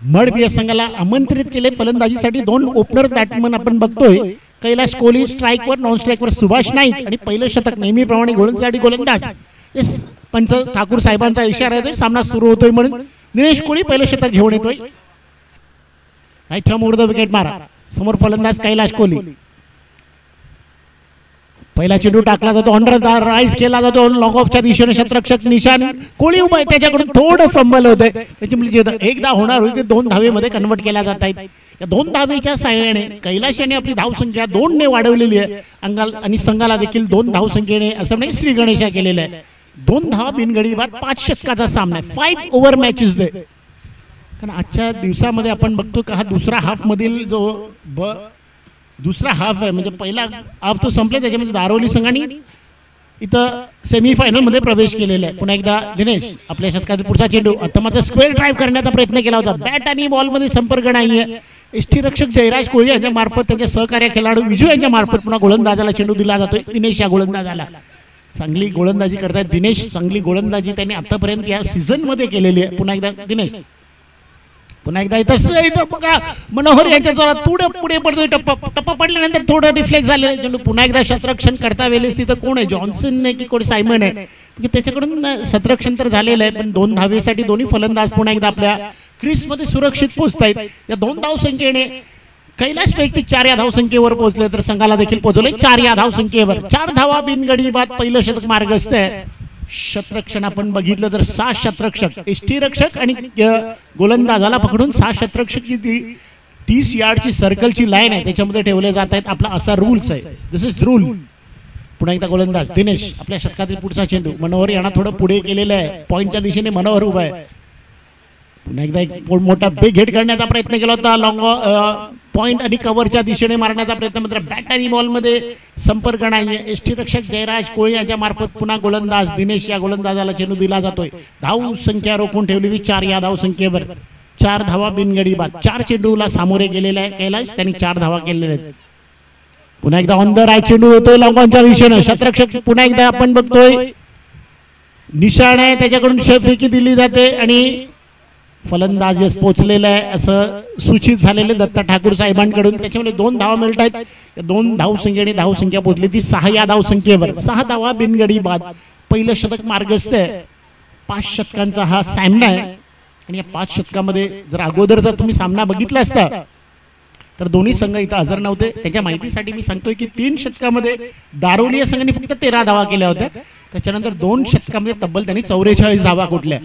Mud संघाला आमंत्रित केले फलंदाजीसाठी. 2 ओपनर बॅट्समन आपण बघतोय. कैलाश कोहली स्ट्राईकवर, नॉन स्ट्राईकवर सुभाष नाईक आणि पहिलं शतक नेहमीप्रमाणे गोलंदाज. पंच ठाकूर साहेबांचा इशारा येतोय, सामना सुरू होतोय म्हणून. दिनेश कोहली पहिलं शतक घेऊन येतोय. Right arm over the wicket मारा. समोर फलंदाज कैलाश कोहली. पहिला चेंडू टाकला जातो, अंडर द राईज केला जातो लॉंग ऑफच्या दिशेने. क्षेत्ररक्षक निशान कोहली उभा आहे, त्याच्याकडून थोडं फंबल होतंय. त्याच्यामुळे एकदा होणार होती, 2 धावेमध्ये कन्वर्ट केल्या जात आहेत. या 2 धावेच्या साहाय्याने कैलाश यांनी आपली धावसंख्या 2 ने वाढवलेली आहे. अंगाल आणि संघाला देखील 2 धावसंख्येने असं नाही श्री गणेशा केलेलं आहे. 2 धावा बिनगडी बाद. 5 षटकाचा सामना आहे. 5 ओव्हर मॅचेस दे. कारण आजच्या दिवसामध्ये आपण बघतो का हा दुसरा हाफ मधील जो दुसरा हाफ आहे, म्हणजे पहिला हाफ तो संपला, त्याच्यामध्ये दारोली संघाने इथं सेमीफायनल मध्ये प्रवेश केलेला आहे. पुन्हा एकदा दिनेश आपल्या शतकातील पुढचा चेंडू. आता मात्र स्क्वेअर ड्राईव्ह करण्याचा प्रयत्न केला होता. बॅट आणि बॉल मध्ये संपर्क नाहीये. यष्टीरक्षक जयराज कोहली यांच्या मार्फत, त्यांचे सहकार्य खेळाडू विजू यांच्या मार्फत पुन्हा गोलंदाजाला चेंडू दिला जातोय. दिनेश या गोलंदाजाला चांगली गोलंदाजी करतायत. दिनेश चांगली गोलंदाजी त्यांनी आतापर्यंत या सीझन मध्ये केलेली आहे. पुन्हा एकदा दिनेश, पुन्हा एकदा इथं बघा मनोहर यांच्या जोरात थोडं पुढे पडतोय. टप्पा पडल्यानंतर थोडं डिफ्लेक्ट झालेलं चेंडू. पुन्हा एकदा क्षेत्ररक्षण करता वेळेस तिथं कोण आहे, जॉन्सन नाही की कोण सायमन आहे, त्याच्याकडून क्षेत्ररक्षण तर झालेलं आहे. पण 2 धावेसाठी दोन्ही फलंदाज पुन्हा एकदा आपल्या क्रीजमध्ये सुरक्षित पोहोचतायत. या 2 धावसंख्येने कैलाश वैयक्तिक 4 या धावसंख्येवर पोहोचले, तर संघाला देखील पोहोचले 4 या धावसंख्येवर. 4 धावा बिनगडी बाद. पहिलं शतक मार्गस्थ आहे. क्षेत्ररक्षण आपण बघितलं तर 6 क्षेत्ररक्षक, यष्टीरक्षक आणि गोलंदाजाला पकडून 6 क्षेत्ररक्षक 30 यार्डची सर्कलची लाईन आहे, त्याच्यामध्ये ठेवले जात आहेत. आपला असा रूल्स आहे. दिस इज रूल. पुन्हा एकदा गोलंदाज दिनेश आपल्या शतकातील पुढचा चेंडू. मनोहर यांना थोडं पुढे केलेलं आहे. पॉईंटच्या दिशेने मनोहर उभा आहे. पुन्हा एकदा एक मोठा बिग हिट करण्याचा प्रयत्न केला होता. लॉंग पॉइंट आणि कव्हरच्या दिशेने मारण्याचा प्रयत्न, मात्र बॅट आणि बॉल मध्ये संपर्क नाहीये. यष्टीरक्षक जयराज कोहली यांच्या मार्फत पुन्हा गोलंदाज दिनेश या गोलंदाजाला चेंडू दिला जातोय. धाव संख्या रोखून ठेवली 4 या धावसंख्येवर. 4 धावा बिनगडी बाद. 4 चेंडूला सामोरे गेलेले आहे कैलाश, त्यांनी 4 धावा केलेल्या आहेत. पुन्हा एकदा ऑन द राईट चेंडू येतोय लॉंग ऑनच्या दिशेने. क्षेत्ररक्षक पुन्हा एकदा आपण बघतोय निशाण आहे, त्याच्याकडून फेकी दिली जाते आणि फलंदाज पोचलेला आहे असं सूचित झालेले दत्ता ठाकूर साहेबांकडून. त्याच्यामुळे 2 धावा मिळत आहेत. 2 धावसंख्येने धावसंख्या पोचली ती 6 या धावसंख्येवर. 6 धावा बिनगडी बाद. पहिलं शतक मार्गस्थ आहे. 5 षटकांचा हा सामना आहे आणि या 5 षटकामध्ये जर अगोदरचा तुम्ही सामना बघितला असता तर दोन्ही संघ इथं हजर नव्हते. त्याच्या माहितीसाठी मी सांगतोय की 3 षटकामध्ये दारोली या संघाने फक्त 13 धावा केल्या होत्या. त्याच्यानंतर 2 षटकामध्ये तब्बल त्यांनी 44 धावा कुठल्या.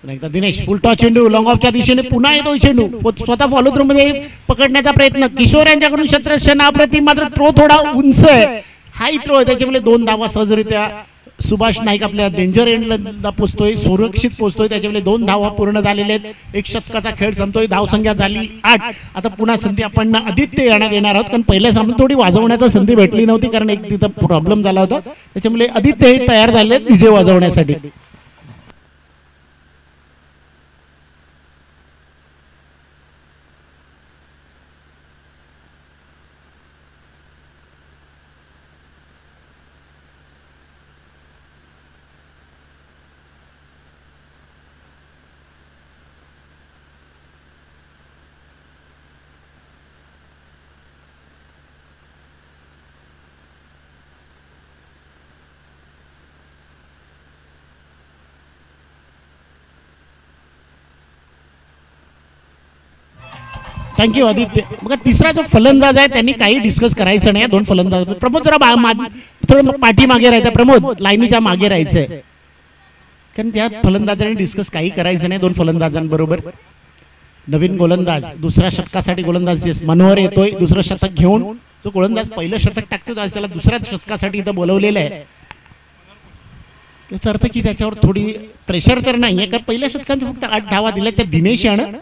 एकदा दिनेश उलटा चेंडू लॉंग ऑफच्या दिशेने पुन्हा येतोय चेंडू. स्वतः फॉलो थ्रू मध्ये पकडण्याचा प्रयत्न. किशोर यांच्याकडून क्षेत्ररक्षण अप्रतिम, मात्र थ्रो थोडा उंच आहे, हाय थ्रो आहे. त्याच्यामुळे 2 धावा सहजरित्या सुभाष नाईक आपल्या डेंजर एंडला पोहोचतोय, सुरक्षित पोहोचतोय. त्याच्यामुळे 2 धावा पूर्ण झालेल्या आहेत. 1 षटकाचा खेळ संपतोय. धावसंख्या झाली 8. आता पुन्हा संधी आपण आदित्य येण्यात येणार आहोत, कारण पहिल्या सामन्यात थोडी वाजवण्याची संधी भेटली नव्हती, कारण एक तिथं प्रॉब्लेम झाला होता. त्याच्यामुळे आदित्य हे तयार झाले आहेत विजय वाजवण्यासाठी. थँक्यू आदित्य. बघा तिसरा जो फलंदाज आहे त्यांनी काही डिस्कस करायचं नाही. 2 फलंदाज. प्रमोद जरा थोडं पाठीमागे राहायचं. प्रमोद लाईनीच्या मागे राहायचंय, कारण त्या फलंदाजांनी डिस्कस काही करायचं नाही 2 फलंदाजांबरोबर. नवीन गोलंदाज दुसऱ्या षटकासाठी गोलंदाज मनोहर येतोय. दुसरं शतक घेऊन जो गोलंदाज पहिलं शतक टाकतो आज त्याला दुसऱ्या षटकासाठी इथं बोलवलेलं आहे. त्याचा अर्थ की त्याच्यावर थोडी प्रेशर तर नाहीये, कारण पहिल्या शतकांचे फक्त 8 धावा दिल्या त्या दिनेश यानं.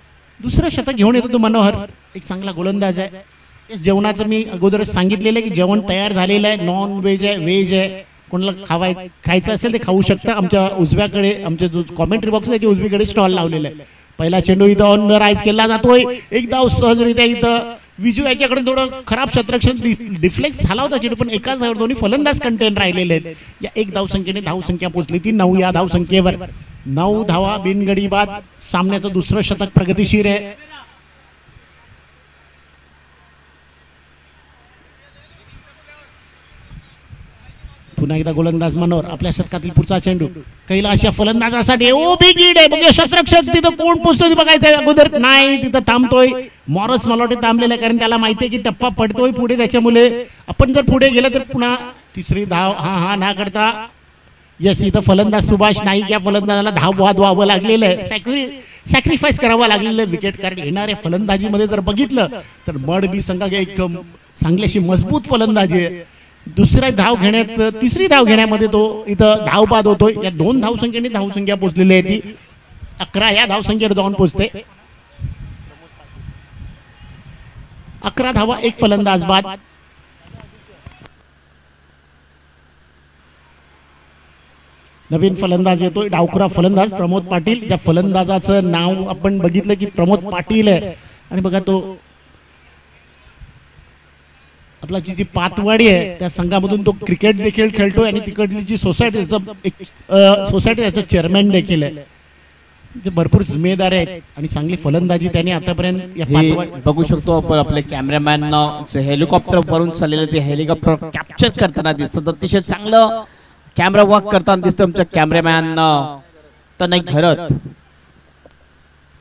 दुसरं शतक घेऊन येतो तो मनोहर, एक चांगला गोलंदाज आहे. जेवणाचं मी अगोदरच सांगितलेलं आहे की जेवण तयार झालेलं आहे. नॉन व्हेज आहे, व्हेज आहे. कोणाला खायचं असेल ते खाऊ शकता. आमच्या उजव्याकडे आमच्या जो कॉमेंट्री बॉक्स आहे त्याच्या उजवीकडे स्टॉल लावलेला आहे. पहिला चेंडू इथं ऑन द राईज केला जातोय. एक धाव सहजरित्या इथं विजू याच्याकडून थोडं खराब क्षेत्ररक्षण डिफ्लेक्ट झाला होता चेंडू, पण एकाच धावावर दोन्ही फलंदाज कंटेन राहिलेले आहेत. या 1 धावसंख्येने धावसंख्या पोहोचली ती 9 या धावसंख्येवर. 9 धावा बिनगडी बाद. सामन्याचं दुसरं शतक प्रगतिशील आहे. पुन्हा एकदा गोलंदाज मनोहर. आपल्या शतकातील पुढचा चेंडू कैलास या फलंदाजासाठी बिग हिट आहे. बघा शतरक्षक तिथं कोण पोहोचतोय बघायचं अगोदर. नाही तिथं थांबतोय मॉरस. मला वाटतं थांबलेलं आहे कारण त्याला माहिती आहे की टप्पा पडतोय पुढे. त्याच्यामुळे आपण जर पुढे गेलं तर पुन्हा तिसरी धाव हा ना करता. यस इथं फलंदाज सुभाष नाईक या फलंदाजाला धाव व्हावं लागलेलं आहे. सॅक्रिफाईस करावं लागलेलं विकेट. कारण येणाऱ्या फलंदाजीमध्ये जर बघितलं तर मड बी संघ एक चांगलीशी मजबूत फलंदाजी आहे. दुसऱ्या धाव घेण्यात तिसरी धाव घेण्यामध्ये तो इथं धाव बाद होतोय. या 2 धावसंख्येने धावसंख्या पोहोचलेली आहे ती 11 या धावसंख्येवर जाऊन पोहोचते. 11 धावा 1 फलंदाज बाद. नवीन फलंदाज येतोय डावखुरा फलंदाज प्रमोद पाटील. ज्या फलंदाजाचं नाव आपण बघितलं की प्रमोद पाटील आहे. आणि बघा तो आपला जी पातवाडी आहे त्या संघामधून तो क्रिकेट देखील खेळतोय. आणि तिकडली जी सोसायटी सोसायटी त्याचं चेअरमॅन देखील आहे. ते भरपूर जिम्मेदार आहेत आणि चांगली फलंदाजी त्यांनी आतापर्यंत बघू शकतो आपण. आपले कॅमेरामॅन हेलिकॉप्टर वरून चाललेलं ते हेलिकॉप्टर कॅप्चर करताना दिसतं. अतिशय चांगलं कॅमेरा वर्क करताना दिसतं आमच्या कॅमेरामॅन तनय घरत.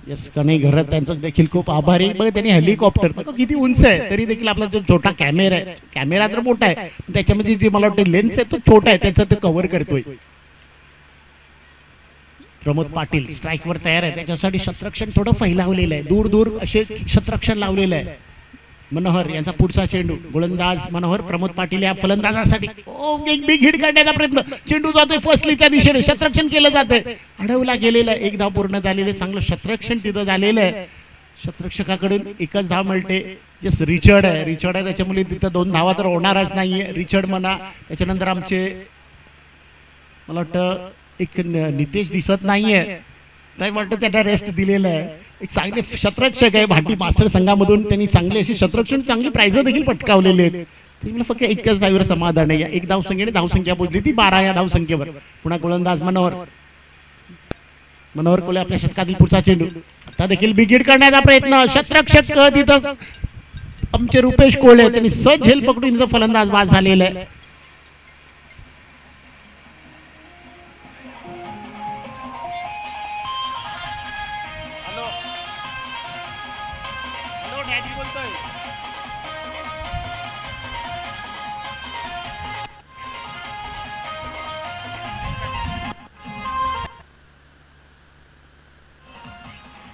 यस कन्हई घरत त्यांचं देखील खूप आभारी. बघा त्यांनी हेलिकॉप्टर बघा किती उंच आहे तरी देखील आपला जो छोटा कॅमेरा आहे. कॅमेरा तर मोठा आहे त्याच्यामध्ये जी मला वाटतं लेन्स आहे तो छोटा आहे त्याचं ते कव्हर करतोय. प्रमोद पाटील स्ट्राईकवर तयार आहे. त्याच्यासाठी शतरक्षण थोडं फैलावलेलं आहे. दूर दूर असे शतरक्षण लावलेलं आहे. मनोहर यांचा पुढचा चेंडू. गोलंदाज मनोहर प्रमोद पाटील या फलंदाजासाठी एक बिग हिट करण्याचा प्रयत्न. चेंडू जातोय फसली त्या दिशेने. शतरक्षण केलं जातंय. अडवला गेलेला आहे. 1 धाव पूर्ण झालेले. चांगलं शतरक्षण तिथं झालेलं आहे. शतरक्षकाकडून 1च धाव मिळते. जस रिचर्ड आहे त्याच्यामुळे तिथं 2 धावा तर होणारच नाहीये. रिचर्ड म्हणा. त्याच्यानंतर आमचे मला वाटतं एक नितेश दिसत नाहीये. नाही वाटतं त्यांना रेस्ट दिलेलं आहे. एक चांगले शतरक्षक आहे भाटी मास्टर संघामधून. त्यांनी चांगली अशी शतरक्षण चांगली प्राइज देखील पटकावलेले आहेत. मला फक्त 1च धावीवर समाधान आहे. 1 धावसंख्येने धावसंख्या पोहोचली ती 12 या धावसंख्येवर. पुन्हा गोलंदाज मनोहर कोले. आपल्या शतकातील पुढचा चेंडू. आता देखील बिगिड करण्याचा प्रयत्न. शतरक्षक तिथं आमचे रुपेश कोळे त्यांनी सहज झेल पकडून इथं फलंदाज बाद झालेला आहे.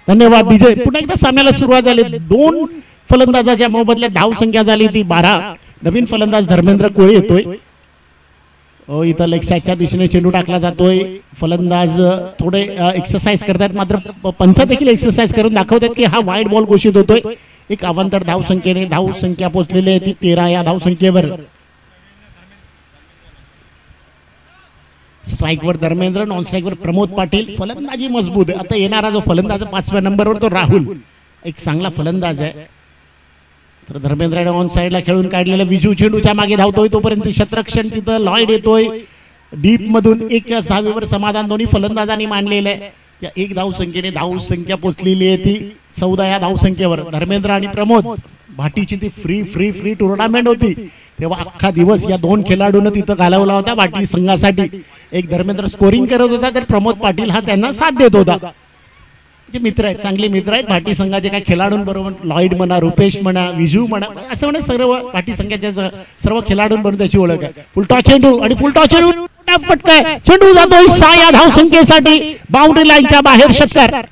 धन्यवाद विजय. पुन्हा एकदा सामन्याला सुरुवात झाली. 2 फलंदाजाच्या मोबदल्यात धाव संख्या झाली ती 12. नवीन फलंदाज धर्मेंद्र कोळी येतोय. इथं लेग साईडच्या दिशेने चेंडू टाकला जातोय. फलंदाज थोडे एक्सरसाइज करतात मात्र पंच देखील एक्सरसाइज करून दाखवतात की हा वाईड बॉल घोषित होतोय. एक अवांतर धाव संख्येने धाव संख्या पोहोचलेली आहे ती 13 या धाव संख्येवर. स्ट्राईकवर धर्मेंद्र. नॉन स्ट्राईकवर प्रमोद पाटील. फलंदाजी मजबूत आहे. आता येणारा जो फलंदाज 5व्या नंबरवर तो राहुल एक चांगला फलंदाज आहे. तर धर्मेंद्रने ऑन साईडला खेळून काढलेलं विजू चेंडूच्या मागे धावतोय. तोपर्यंत शतरक्षण तिथं लॉईड येतोय. डीप मधून 1 धावेवर समाधान दोन्ही फलंदाजांनी मांडलेलं आहे. या 1 धाव संख्येने धाव संख्या पोहोचलेली आहे ती 14 या धाव संख्येवर. धर्मेंद्र आणि प्रमोद भाटीची ती फ्री टुर्नामेंट होती तेव्हा अख्खा दिवस या 2 खेळाडूंना तिथं घालवला होता भाटी संघासाठी. एक धर्मेंद्र स्कोरिंग करत होता तर प्रमोद पाटील हा त्यांना साथ देत होता. जे मित्र आहेत चांगले मित्र आहेत भाटी संघाचे. काही खेळाडूंबरोबर लॉईड म्हणा, रुपेश म्हणा, विजू म्हणा, असं म्हणा सर्व भाटी संघाच्या सर्व खेळाडूंबरोबर त्याची ओळख आहे. फुलटॉस चेंडू आणि फुलटॉस चेंडू फटका. चेंडू जातोय 6 या धाव संख्येसाठी बाउंड्री लाईनच्या बाहेर. षटकार.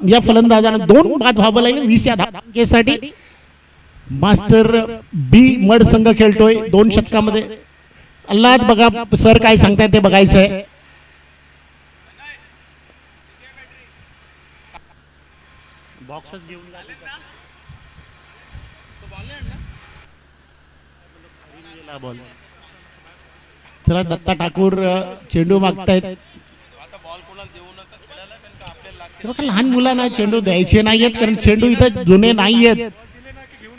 या फलंदाजांना 2 बाद व्हावं लागेल 20 या धावसंख्येसाठी. मास्टर बी मड संघ खेळतोय 2 षटकामध्ये. अल्लाद बघा सर काय सांगतायत ते बघायचं आहे. बॉक्सच घेऊन बॉल. चला दत्ता ठाकूर चेंडू मागतायत. बघा लहान मुलांना चेंडू द्यायचे नाहीयेत कारण चेंडू इथं जुने नाहीयेत.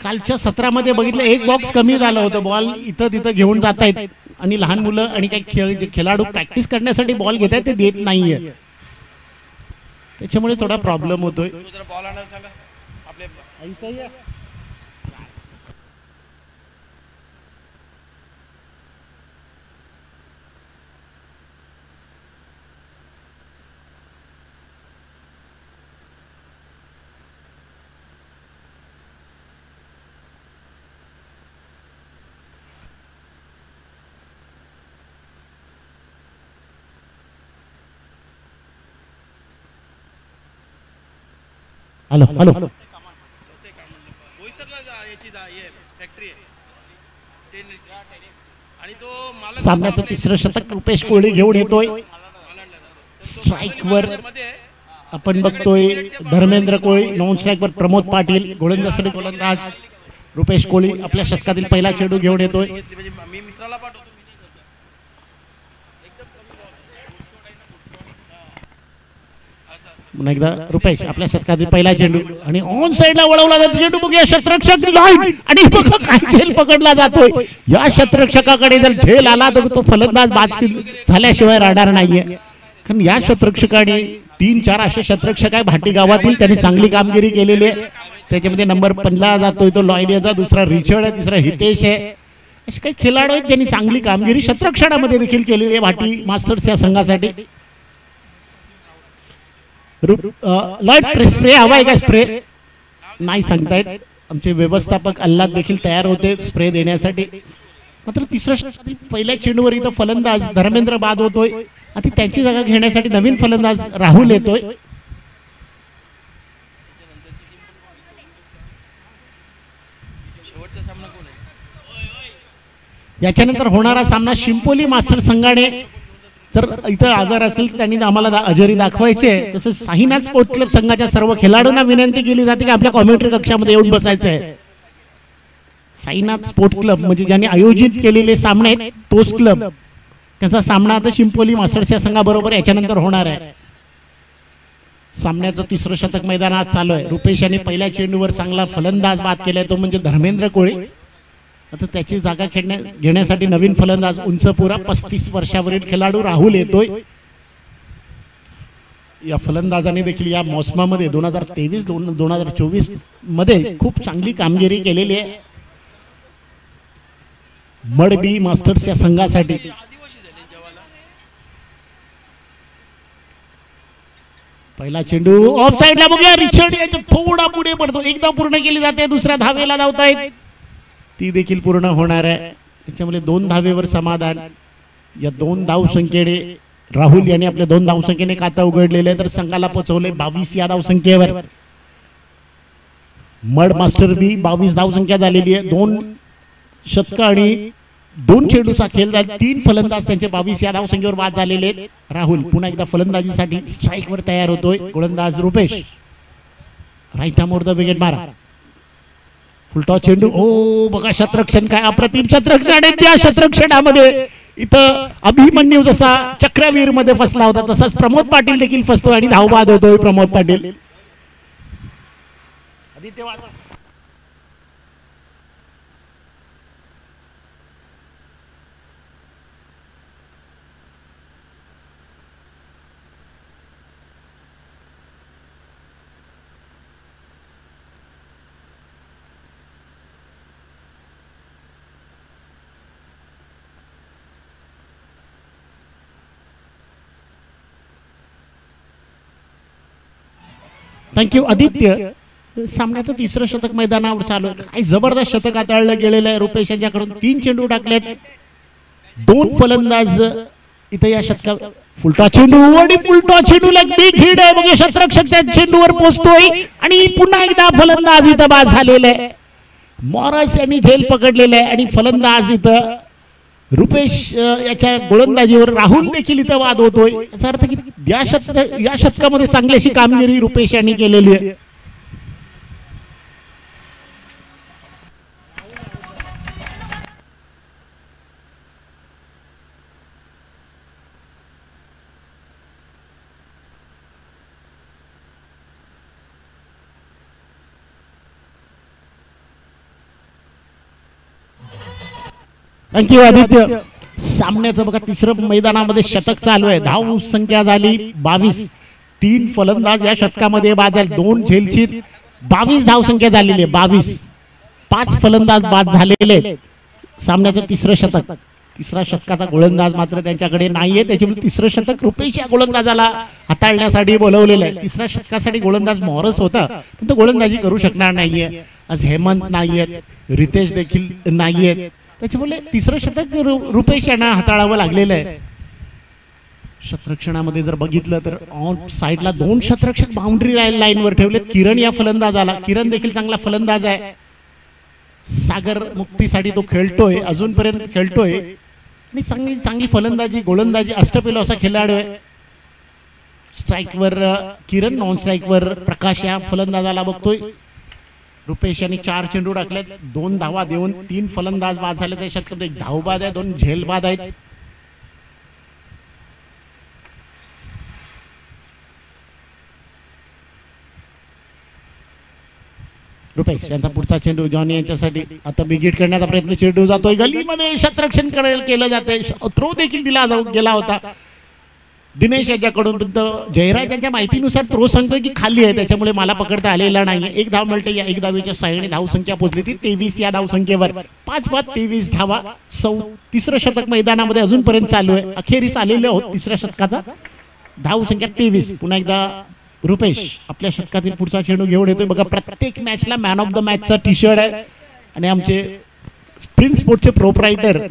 कालच्या सत्रामध्ये बघितलं एक बॉक्स कमी झालं होतं. बॉल इथं तिथं घेऊन जात आहेत आणि लहान मुलं आणि काही खेळाडू प्रॅक्टिस करण्यासाठी बॉल घेत आहेत ते देत नाहीये. त्याच्यामुळे थोडा प्रॉब्लेम होतोय. हॅलो हॅलो सामन्याचं तिसरं शतक रुपेश कोहली घेऊन येतोय. स्ट्राईक वर आपण बघतोय धर्मेंद्र कोळी, नॉन स्ट्राईक वर प्रमोद पाटील, गोलंदाज रुपेश कोहली आपल्या शतकातील पहिला चेंडू घेऊन येतोय. पुन्हा एकदा रुपेश आपल्या शतकातील पहिला चेंडू आणि ऑन साइडला वळवला जातो चेंडू. बघूया शतरक्षक लाईन आणि बघा काय झेल पकडला जातोय. या शतरक्षकाकडे जर झेल आला तर तो फलंदाज बाद झाल्याशिवाय राहणार नाहीये. कारण या शतरक्षकाने 3-4 असे शतरक्षक आहे भाटी गावातील, त्यांनी चांगली कामगिरी केलेली आहे. त्याच्यामध्ये नंबर 15 जातोय तो लॉयडियाचा, दुसरा रिचर्ड आहे, तिसरा हितेश आहे. असे काही खेळाडू आहेत त्यांनी चांगली कामगिरी शतरक्षणामध्ये देखील केलेली आहे भाटी मास्टर्स या संघासाठी. लॉर्ड स्प्रे हवाय का? स्प्रे नाही सांगतायत. आमचे व्यवस्थापक अल्लाद देखील तयार होते स्प्रे देण्यासाठी. मात्र तिसऱ्या पहिल्या चेंडूवर इथं फलंदाज धर्मेंद्र बाद होतोय. आता त्यांची जागा घेण्यासाठी नवीन फलंदाज राहुल येतोय. याच्यानंतर होणारा सामना शिंपोली मास्टर संघाने जर इथं आजार असेल तर त्यांनी आम्हाला हजेरी दाखवायचे. तसंच साईनाथ स्पोर्ट्स क्लब संघाच्या सर्व खेळाडूंना विनंती केली जाते की आपल्या कॉमेंट्री कक्षामध्ये येऊन बसायचं आहे. साईनाथ स्पोर्ट्स क्लब म्हणजे ज्यांनी आयोजित केलेले सामने आहेत तोच क्लब, त्यांचा सामना आता शिंपोली मास्टर्स या संघाबरोबर याच्यानंतर होणार आहे. सामन्याचं तिसरं शतक मैदानात चालू आहे. रुपेश यांनी पहिल्या चेंडूवर चांगला फलंदाज बाद केलाय तो म्हणजे धर्मेंद्र कोळी. आता त्याची जागा घेण्यासाठी नवीन फलंदाज उंचपुरा 35 वर्षावरील खेळाडू राहुल येतोय. या फलंदाजाने देखील या मोसमामध्ये 2023-2024 मध्ये खूप चांगली कामगिरी केलेली आहे मडबी मास्टर्स या संघासाठी. पहिला चेंडू ऑफ साइडला बघूया रिचर्ड याच्या थोडा पुढे पडतो. एकदा पूर्ण केली जाते, दुसऱ्या धावेला धावतायत, ती देखील पूर्ण होणार आहे. त्याच्यामुळे 2 धावेवर समाधान. या 2 धावसंख्येने राहुल यांनी आपल्या 2 धावसंख्येने खातं उघडलेले तर संघाला पोहोचवले 22 या धावसंख्येवर. मड मास्टर बी 22 धावसंख्या झालेली आहे. 2 शतक आणि 2 चेंडूचा खेळ झाला. 3 फलंदाज त्यांचे 22 या धावसंख्येवर बाद झालेले आहेत. राहुल पुन्हा एकदा फलंदाजीसाठी स्ट्राईक वर तयार होतोय. गोलंदाज Rupesh right more the wicket मारा. फुलटॉस चेंडू. ओ बघा शतरक्षण काय अप्रतिम शतरक्षण आहे. त्या शतरक्षणामध्ये इथं अभिमन्यू जसा चक्रवीर मध्ये फसला होता तसाच प्रमोद पाटील देखील फसतोय आणि धावबाद होतोय प्रमोद पाटील. थँक्यू आदित्य. सामन्याचं तिसरं शतक मैदानावर चालू आहे. काय जबरदस्त शतक हाताळलं गेलेलं आहे. रुपेश यांच्याकडून 3 चेंडू टाकलेत. 2 फलंदाज इथे या शतका. फुलटॉस चेंडू आणि फुलटॉस चेंडूला बिग हिट आहे. बघा शतरक्षक त्या चेंडूवर पोहोचतोय आणि पुन्हा एकदा फलंदाज इथं बाद झालेला आहे. मॉरस यांनी झेल पकडलेलं आहे आणि फलंदाज इथं रुपेश याच्या गोलंदाजीवर राहुल देखील इथं वाद होतोय. याचा अर्थ की या शतकामध्ये चांगली अशी कामगिरी रुपेश यांनी केलेली आहे. थँक्यू आदित्य. सामन्याचं बघा तिसरं मैदानामध्ये शतक चालू आहे. धाव संख्या झाली 22. 3 फलंदाज या शतकामध्ये बाद झाले. 2 झेलचीत 22 धाव संख्या झालेली आहे. 22. 5 फलंदाज बाद झालेले. सामन्याचं तिसरं शतक. तिसरा शतकाचा गोलंदाज मात्र त्यांच्याकडे नाहीये. त्याच्यामुळे तिसरं शतक रुपेश या गोलंदाजाला हाताळण्यासाठी बोलवलेलं आहे. तिसऱ्या शतकासाठी गोलंदाज मॉरस होता, पण तो गोलंदाजी करू शकणार नाहीये. आज हेमंत नाहीयेत, रितेश देखील नाहीयेत. त्याच्यामुळे तिसरं शतक रुपेश यांना हाताळावं लागलेलं आहे. क्षेत्ररक्षणामध्ये जर बघितलं तर ऑन साईडला 2 क्षेत्ररक्षक बाउंड्री लाईनवर ठेवलेत. किरण या फलंदाजाला, किरण देखील चांगला फलंदाज आहे. सागर मुक्तीसाठी तो खेळतोय, अजूनपर्यंत खेळतोय आणि चांगली फलंदाजी गोलंदाजी अष्टपैलू असा खेळाडू आहे. स्ट्राईकवर किरण, नॉन स्ट्राईकवर प्रकाश या फलंदाजाला बघतोय. रुपेश यांनी 4 चेंडू टाकलेत, 2 धावा देऊन 3 फलंदाज बाद झाले. त्या शतकात 1 धाव बाद आहे, 2 झेल बाद आहेत. रुपेश यांचा पुढचा चेंडू जॉनी यांच्यासाठी आता बिगिट करण्याचा प्रयत्न. चेंडू जातोय गलीमध्ये, क्षेत्ररक्षण केलं जाते. थ्रो देखील दिला गेला होता दिनेश याच्याकडून. जयराज यांच्या माहितीनुसार थ्रो सांगतोय की खाली आहे, त्याच्यामुळे मला पकडता आलेला नाही. 1 धाव मिळते. या 1 धावेच्या साहाय्याने धाव संख्या पोहोचली ती 23 या धाव संख्येवर. 5 बाद 23 धावा. तिसरं शतक मैदानामध्ये अजूनपर्यंत चालू आहे. अखेरीस आलेले आहोत तिसऱ्या शतकाचा. धाव संख्या 23. पुन्हा एकदा रुपेश आपल्या शतकातील पुढचा चेंडू घेऊन येतोय. बघा प्रत्येक मॅचला मॅन ऑफ द मॅचचा टी शर्ट आहे. आणि आमचे स्प्रिंट स्पोर्टचे प्रोप्रायटर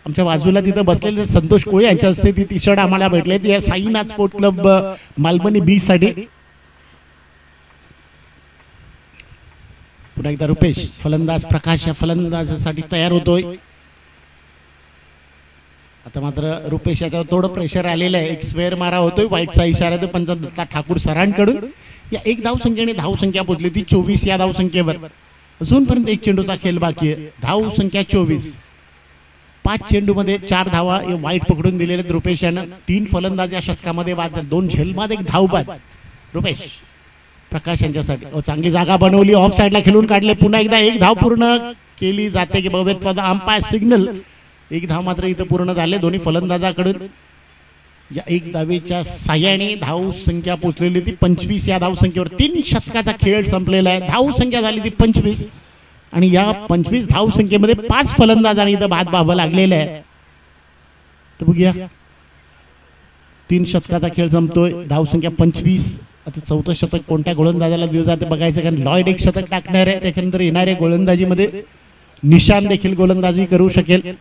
आमच्या बाजूला तिथं बसलेले संतोष कोळे यांच्या हस्ते ती टी शर्ट आम्हाला भेटले. या साईनाथ स्पोर्ट क्लब मालवणी बी साठी. पुन्हा एकदा रुपेश फलंदाज प्रकाश या फलंदाजासाठी तयार होतोय. आता मात्र रुपेश याच्यावर थोडं प्रेशर आलेलं आहे. एक स्क्वेअर मारा होतोय, वाईटचा इशारा देतो पंच दत्ता ठाकूर सरांकडून. या 1 धाव संख्येने धाव संख्या पोहोचली ती 24 या धाव संख्येवर. अजूनपर्यंत 1 चेंडूचा खेळ बाकी आहे. धाव संख्या 24. 5 चेंडूमध्ये 4 धावा वाईट पकडून दिलेले रुपेश यानं. 3 फलंदाज या शतकामध्ये बाद झाले. 2 झेलबाद 1 धावबाद. रुपेश प्रकाश यांच्यासाठी चांगली जागा बनवली, ऑफ साईडला खेळून काढले. पुन्हा एकदा 1 धाव पूर्ण केली जाते की बाबा अंपायर सिग्नल. 1 धाव मात्र इथं पूर्ण झाले दोन्ही फलंदाजाकडून. या 1 धावेच्या साह्याने धाव संख्या पोहोचलेली ती 25 या धाव संख्येवर. 3 शतकाचा खेळ संपलेला आहे. धाव संख्या झाली ती 25 आणि या 25 धाव संख्येमध्ये 5 फलंदाजांनी इथं बाद व्हावं लागलेलं आहे. तर बघूया 3 शतकाचा खेळ संपतोय. धाव संख्या 25. आता 4थं शतक कोणत्या गोलंदाजाला दिलं जाते बघायचं, कारण लॉयड 1 शतक टाकणार आहे. त्याच्यानंतर येणाऱ्या गोलंदाजीमध्ये निशान देखील गोलंदाजी करू शकेल.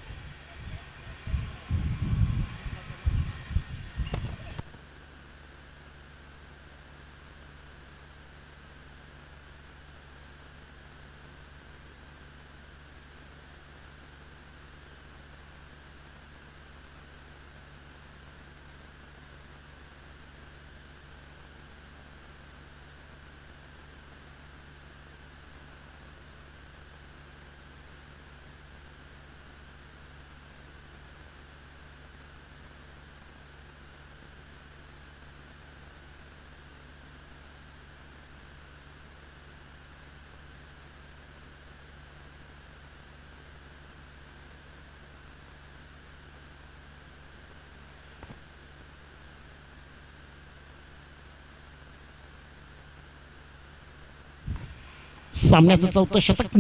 सामन्याचं 4थं शतक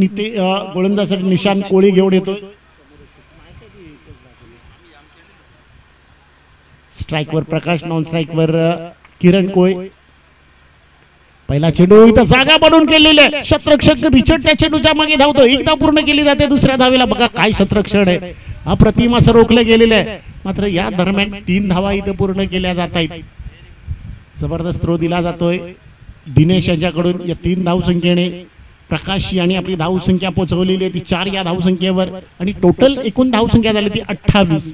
गोलंदाज निशान कोळी घेऊन येतोय. स्ट्राईकवर प्रकाश, नॉन स्ट्राईकवर किरण कोळी. पहिला चेंडू इथं जागा बनवून केलेले आहे. क्षेत्ररक्षक रिचर्ड त्या चेंडूच्या मागे धावतो. 1 धाव पूर्ण केली जाते. दुसऱ्या धावेला बघा काय क्षेत्ररक्षण आहे. अप्रतिम असं रोखलं गेलेलं आहे. मात्र या दरम्यान 3 धावा इथं पूर्ण केल्या जात आहेत. जबरदस्त थ्रो दिला जातोय दिनेश यांच्याकडून. या 3 धाव संख्येने प्रकाश यांनी आपली धावसंख्या पोहोचवलेली आहे ती 4 या धावसंख्येवर आणि टोटल एकूण धावसंख्या झाली ती 28.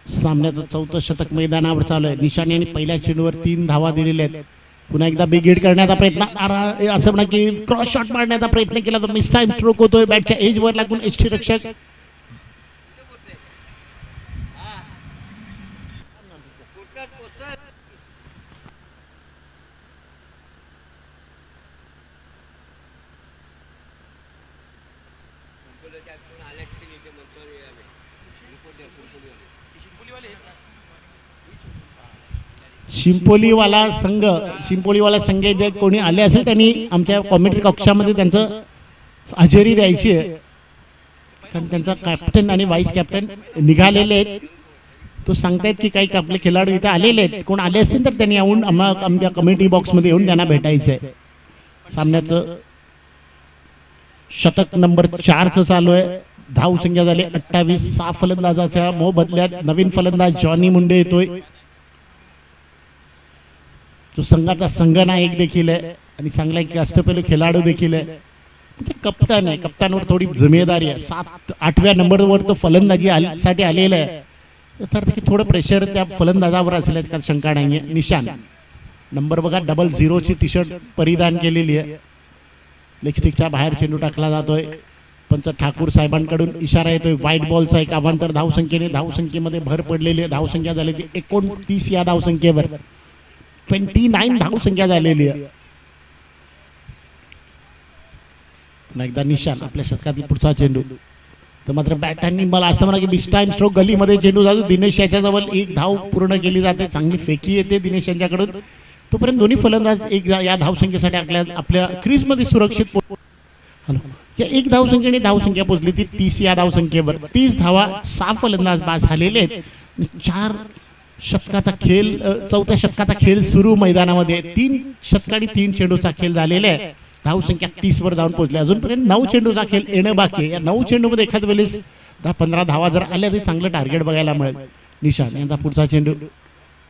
सामन्याचं 4थं षटक मैदानावर चालू आहे. निशान यांनी पहिल्या चेंडूवर 3 धावा दिलेल्या आहेत. पुन्हा एकदा बिग हिट करण्याचा प्रयत्न, असं म्हणा की क्रॉस शॉट मारण्याचा प्रयत्न केला तर मिस टाइम स्ट्रोक होतोय. बॅटच्या एज वर लागून एसटी रक्षक शिंपोलीवाला संघ जे कोणी आले असेल त्यांनी आमच्या कॉमेंट्री कक्षामध्ये त्यांचं हजेरी द्यायची आहे, कारण त्यांचा कॅप्टन आणि व्हाईस कॅप्टन निघालेले आहेत. तो सांगतायत की काही आपले खेळाडू इथे आलेले आहेत, कोण आले असतील तर त्यांनी येऊन आमच्या कमेंट्री बॉक्समध्ये येऊन त्यांना भेटायचं आहे. सामन्याचं षटक नंबर 4 चालू आहे. धावसंख्या झाली 28. 6 फलंदाजाच्या मोबदल्यात नवीन फलंदाज जॉनी मुंडे येतोय. तो संघाचा संघनायक देखील आहे आणि चांगला एक अष्टपैलू खेळाडू देखील आहे. ते कप्तान आहे, कप्तानवर थोडी जिम्मेदारी आहे. 7-8व्या नंबरवर तो फलंदाजी साठी आलेला आहे, तर थोडं प्रेशर त्या फलंदाजावर असल्याच का शंका नाही आहे. निशान नंबर बघा 00ची टी शर्ट परिधान केलेली आहे. लेगस्टिकच्या बाहेर चेंडू टाकला जातोय. पंच ठाकूर साहेबांकडून इशारा येतोय. व्हाईट बॉलचा एक अवांतर धावसंख्येमध्ये भर पडलेली आहे. धावसंख्या झाली ती 29 या धावसंख्येवर. 29 धावसंख्या झालेली आहे. एकदा निशान आपल्या शतकातील पुढचा चेंडू, तर मात्र बॅटांनी मला असं म्हणा की मिस टाइम स्ट्रोक गलीमध्ये चेंडू जातो. दिनेश याच्या जवळ 1 धाव पूर्ण केली जाते. चांगली फेकी येते दिनेश यांच्याकडून. तोपर्यंत दोन्ही फलंदाज या धावसंख्येसाठी आपल्या क्रीजमध्ये सुरक्षित. या 1 धावसंख्येने धावसंख्या पोहोचली ती 30 या धावसंख्येवर. 30 धावा 6 फलंदाज बाद झालेले आहेत. 4 षटकाचा खेळ, 4थ्या षटकाचा खेळ सुरू मैदानामध्ये. 3 षटक आणि 3 चेंडूचा खेळ झालेला आहे. धावसंख्या 30 वर जाऊन पोहोचली. अजूनपर्यंत 9 चेंडूचा खेळ येणं बाकी आहे. या 9 चेंडूमध्ये एखाद वेळेस 10-15 धावा जर आल्या तरी चांगलं टार्गेट बघायला मिळेल. निशान यांचा पुढचा चेंडू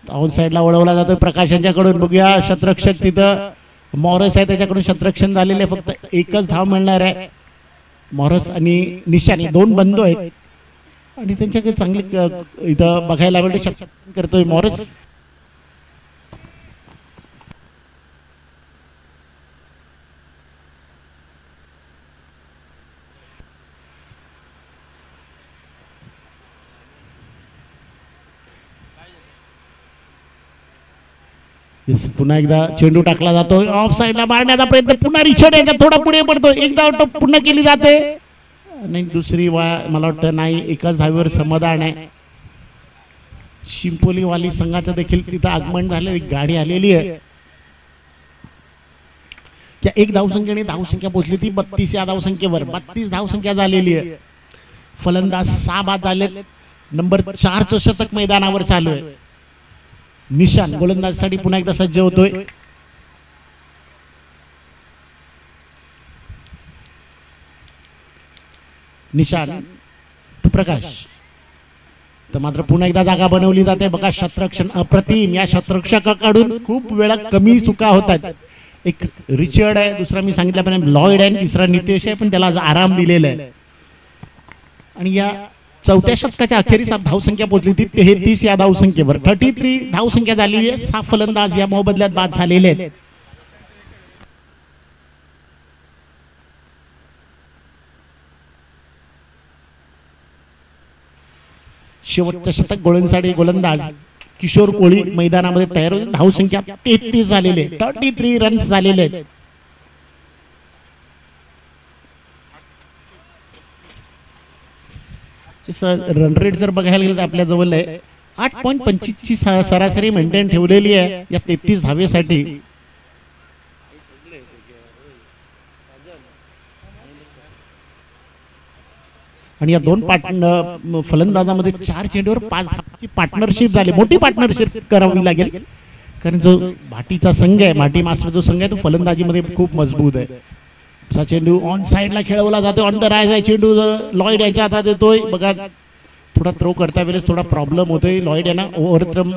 ऑन साईडला वळवला जातोय प्रकाश यांच्याकडून. बघूया शतरक्षक तिथं मॉरस आहे, त्याच्याकडून शतरक्षण झालेले. फक्त 1च धाव मिळणार आहे. मॉरस आणि निशान हे 2 बंधू आहेत आणि त्यांच्याकडे चांगले इथं बघायला मिळते. शतरक्षण करतोय मॉरस. पुन्हा एकदा चेंडू टाकला जातोय. ऑफ साईडला मारण्याचा प्रयत्न. पुन्हा रिचर्ड यांच्या थोडा पुढे पडतो. एकदा पूर्ण केली जाते नाही, दुसरी मला वाटतं नाही. 1च धावेवर समाधान आहे. शिंपोलीवाली संघाचं देखील तिथं आगमन झालं. एक गाडी आलेली आहे. त्या 1 धावसंख्येने धावसंख्या पोहोचली ती 32 या धावसंख्येवर. 32 धावसंख्या झालेली आहे. फलंदाज 6 बाद झाले. नंबर 4चं षटक मैदानावर चालू आहे. निशान गोलंदाजीसाठी पुन्हा एकदा सज्ज होतोय. निशान टू प्रकाश, तर मात्र पुन्हा एकदा जागा बनवली जाते. बघा शतरक्षण अप्रतिम. या शतरक्षकाकडून खूप वेळा कमी चुका होतात. एक रिचर्ड आहे, दुसरा मी सांगितल्याप्रमाणे लॉयड आहे, तिसरा नितेश आहे, पण त्याला आराम दिलेला आहे. आणि या 4थ्या षटकाच्या अखेरीस धावसंख्या पोहोचली ती 33 या धावसंख्येवर. 33 धावसंख्या झालेली आहे. 6 फलंदाज या मोबदल्यात बाद झालेले आहेत. शेवटच्या षटक गोलंदाजी गोलंदाज किशोर कोळी मैदानामध्ये तयार होऊन धावसंख्या 33 झालेले, 33 रन्स झालेले आहेत. रन रेट जर बघायला गेलं तर आपल्या जवळ 8.25 ची सरासरी मेंटेन ठेवलेली आहे या 33 धावेसाठी. आणि या दोन फलंदाजामध्ये 4 चेंडूवर 5 धावांची पार्टनरशिप झाली, मोठी पार्टनरशिप करावी लागेल, कारण जो भाटीचा संघ आहे, भाटी मास्टर जो संघ आहे तो फलंदाजीमध्ये खूप मजबूत आहे. असा चेंडू ऑन साईडला खेळवला जातो, ऑन द राईज आहे चेंडू, लॉईड यांच्या हातात येतोय. बघा थोडा थ्रो करता वेळेस थोडा प्रॉब्लेम होतोय, लॉईड यांना ओव्हरथ्रम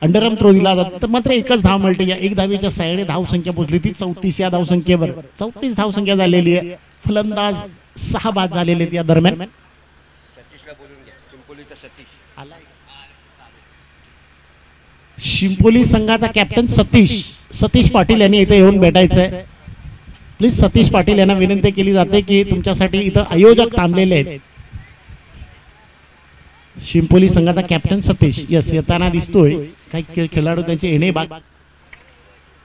अंडरआर्म थ्रो दिला जातो, तर मात्र एकच धाव मिळते. या एक धावेच्या साहाय्याने धावसंख्या पोहोचली ती 34 या धावसंख्येवर. 34 धावसंख्या झालेली आहे. फलंदाज 6 बाद झालेले आहेत या दरम्यान. शिंपोली संघाचा कॅप्टन सतीश पाटील यांनी इथे येऊन भेटायचं आहे. प्लीज सतीश पाटील यांना विनंती केली जाते की तुमच्यासाठी इथं आयोजक थांबलेले आहेत. शिंपोली संघाचा कॅप्टन सतीश यस येताना दिसतोय. काही खेळाडू त्यांचे येणे बाग,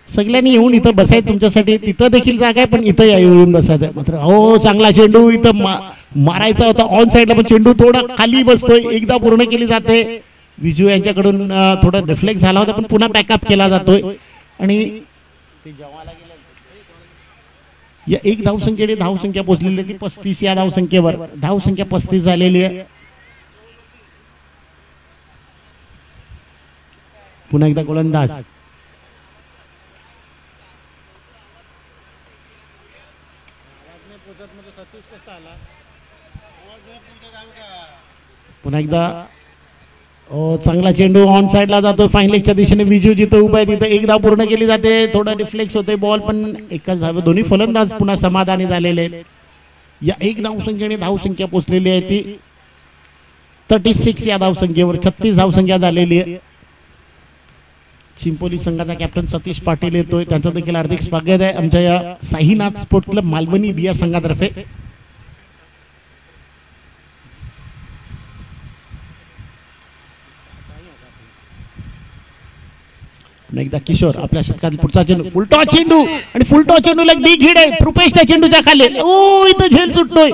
सगळ्यांनी येऊन इथं बसायचं तुमच्यासाठी. तिथं देखील जागा आहे पण इथं येऊन बसायचं. मात्र हो चांगला चेंडू इथं मारायचा होता ऑन साईडला, पण चेंडू थोडा खाली बसतोय. एकदा पूर्ण केली जाते. विजू यांच्याकडून थोडा रिफ्लेक्ट झाला होता पण पुन्हा बॅकअप केला जातोय. आणि या एक धावसंख्येने धावसंख्या पोहोचलेली ती 35 या धावसंख्येवर. धावसंख्या 35 झालेली आहे. पुन्हा एकदा गोलंदाज पुन्हा एकदा चांगला चेंडू ऑन साईडला जातो फाईन लेगच्या दिशेने. विजू जिथं उभा आहे तिथं एक धाव पूर्ण केली जाते. थोडा रिफ्लेक्स होते बॉल पण एकच धाव. दोन्ही फलंदाज पुन्हा समाधानी झालेले आहेत. या एक धावसंख्येने धावसंख्या पोहोचलेली आहे ती 36 या धावसंख्येवर. 36 धावसंख्या झालेली आहे. चिंपोली संघाचा कॅप्टन सतीश पाटील येतोय, त्यांचं देखील हार्दिक स्वागत आहे आमच्या या साईनाथ स्पोर्ट क्लब मालवणी बिया संघातर्फे. एकदा किशोर आपल्या शतकातील पुढचा चेंडू, फुलटॉस चेंडू आणि फुलटॉस चेंडूला एक बिग हिट आहे. रुपेश त्या चेंडूच्या खाली, ओ इथं झेल सुटतोय.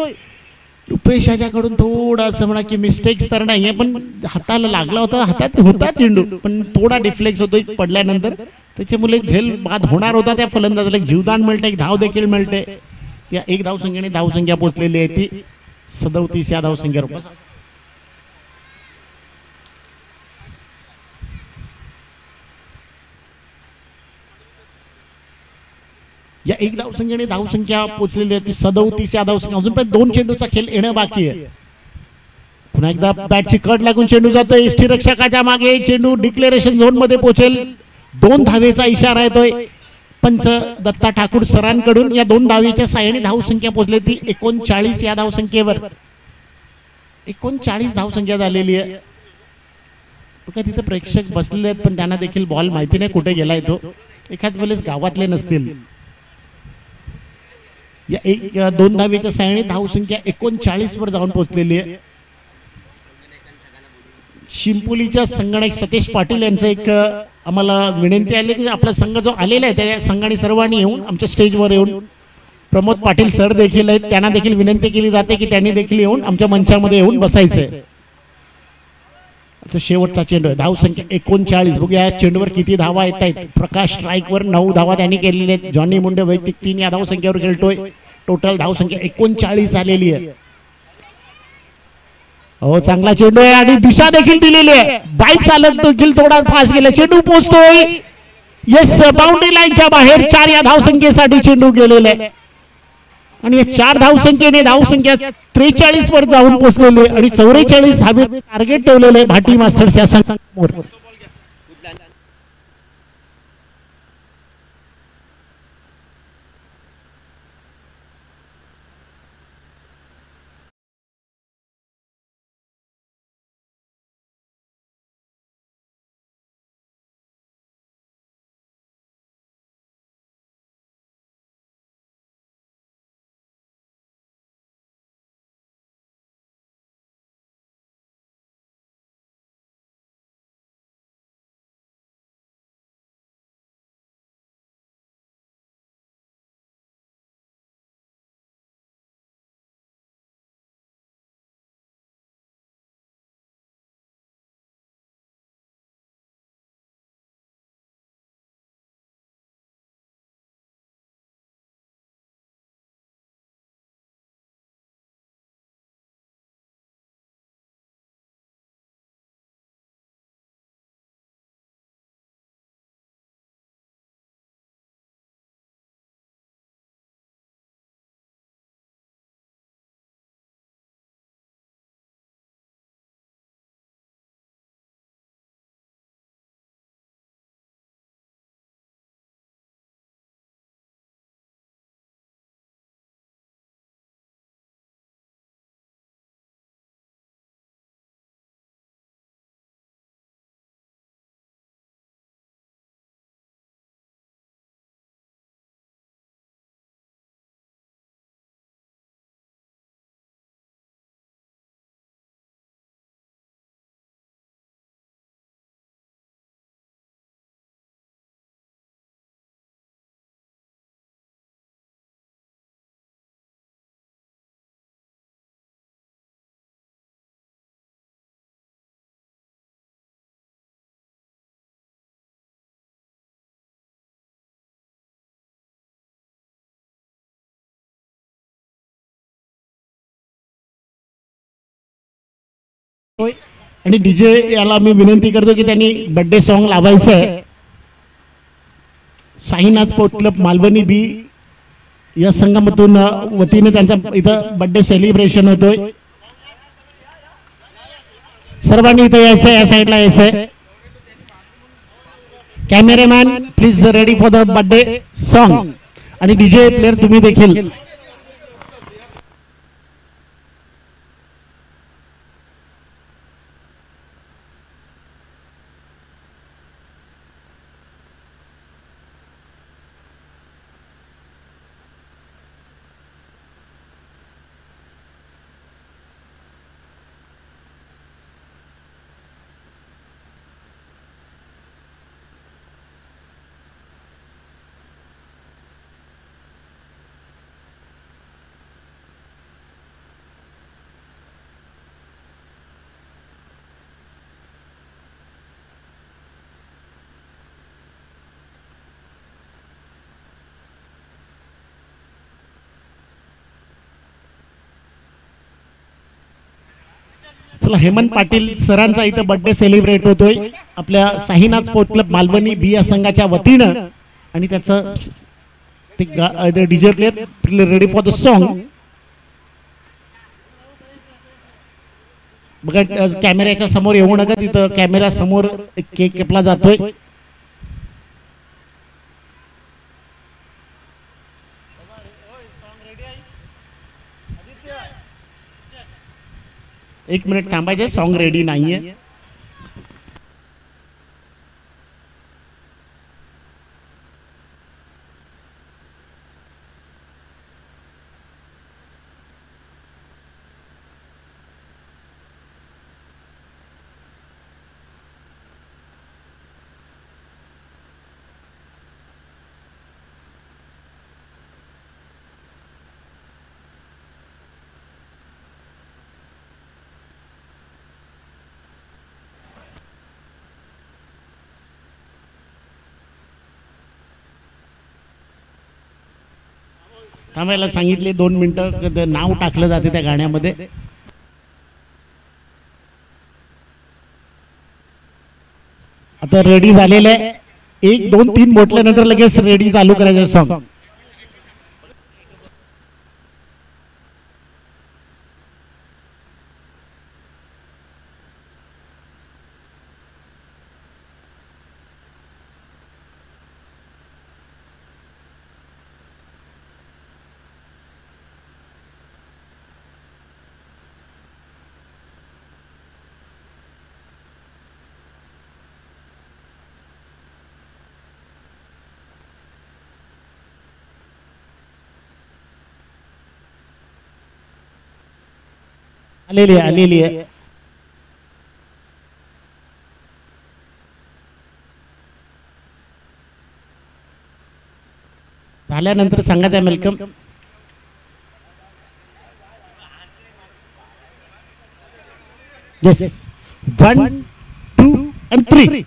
रुपेश याच्याकडून थोडा असं म्हणा की मिस्टेक्स तर नाहीये पण हाताला लागला होता, हातात होता चेंडू पण थोडा डिफ्लेक्स होतोय पडल्यानंतर. त्याच्यामुळे झेल बाद होणार होता त्या फलंदाजाला. एक जीवदान मिळते, एक धाव देखील मिळते. या एक धावसंख्येने धावसंख्या पोहोचलेली आहे ती 37 या धावसंख्येवर. या एक धावसंख्येने धावसंख्या पोहोचलेली आहे ती 37 या धावसंख्या. अजूनपर्यंत 2 चेंडूचा खेळ येणं बाकी आहे. पुन्हा एकदा बॅटची कट लागून चेंडू जातोय एसटी रक्षकाच्या मागे. चेंडू डिक्लेरेशन झोन मध्ये पोहोचेल. 2 धावेचा इशारा येतोय पंच दत्ता ठाकूर सरांकडून. या 2 धावेच्या साहाय्याने धावसंख्या पोहोचली ती 39 या धावसंख्येवर. 39 धावसंख्या झालेली आहे. तिथे प्रेक्षक बसलेले आहेत पण त्यांना देखील बॉल माहिती नाही कुठे गेलाय तो. एखाद वेळेस गावातले नसतील. या 2 धावेच्या साहाय्याने धावसंख्या 39 वर जाऊन पोहोचलेली आहे. शिंपोलीच्या संगणक सतीश पाटील यांचं एक आम्हाला विनंती आली की आपला संघ जो आलेला आहे त्या संघाने सर्वांनी येऊन आमच्या स्टेजवर येऊन, प्रमोद पाटील सर देखील आहेत त्यांना देखील विनंती केली जाते की त्यांनी देखील येऊन आमच्या मंचामध्ये येऊन बसायचंय. आता शेवटचा चेंडू आहे. धावसंख्या 39. बघूया या चेंडूवर किती धावा येत आहेत. प्रकाश स्ट्राईकवर 9 धावा त्यांनी केलेल्या आहेत. जॉनी मुंडे वैयक्तिक 3 या धावसंख्येवर खेळतोय. टोटल धावसंख्या 39 आलेली आहे. हो चांगला चेंडू आहे आणि दिशा देखील दिलेली आहे. बाईक चालक देखील थोडा फास्ट गेला. चेंडू पोहोचतोय येस बाउंड्री लाईनच्या बाहेर. 4 या धावसंख्येसाठी चेंडू गेलेला आहे आणि या 4 धावसंख्येने धावसंख्या 43 वर जाऊन पोहोचलेली आणि 44 धावे टार्गेट ठेवलेले भाटी मास्टर्स या संघासमोर. आणि डीजे याला मी विनंती करतो की त्यांनी बर्थडे सॉन्ग लावायचं आहे. साईनाथ स्पोर्ट क्लब मालवणी बी या संघामधून वतीने त्यांचा इथं बर्थडे सेलिब्रेशन होतोय. सर्वांनी इथं यायचं, या साईडला यायचंय. Cameraman please ready for the birthday song आणि डीजे प्लेअर तुम्ही देखील. चला, हेमंत पाटील सरांचा इथं बर्थडे सेलिब्रेट होतोय आपल्या साईनाथ स्पोर्ट क्लब मालवणी बी या संघाच्या वतीनं. आणि त्याचं ते DJ player ready for the song. बघा, कॅमेऱ्याच्या समोर येऊ नका, तिथं कॅमेरा समोर केक कापला जातोय. एक मिनिट थांबायचे, सॉन्ग रेडी नाहीये. थांबायला सांगितले 2 मिनिटं. नाव टाकलं जाते त्या गाण्यामध्ये. आता रेडी झालेलं आहे. 1 2 3 बोटल्यानंतर लगेच रेडी चालू करायचं सॉन्ग. आलेली आहे. झाल्यानंतर सांगा त्या वेलकम. Yes, 1 2 and 3.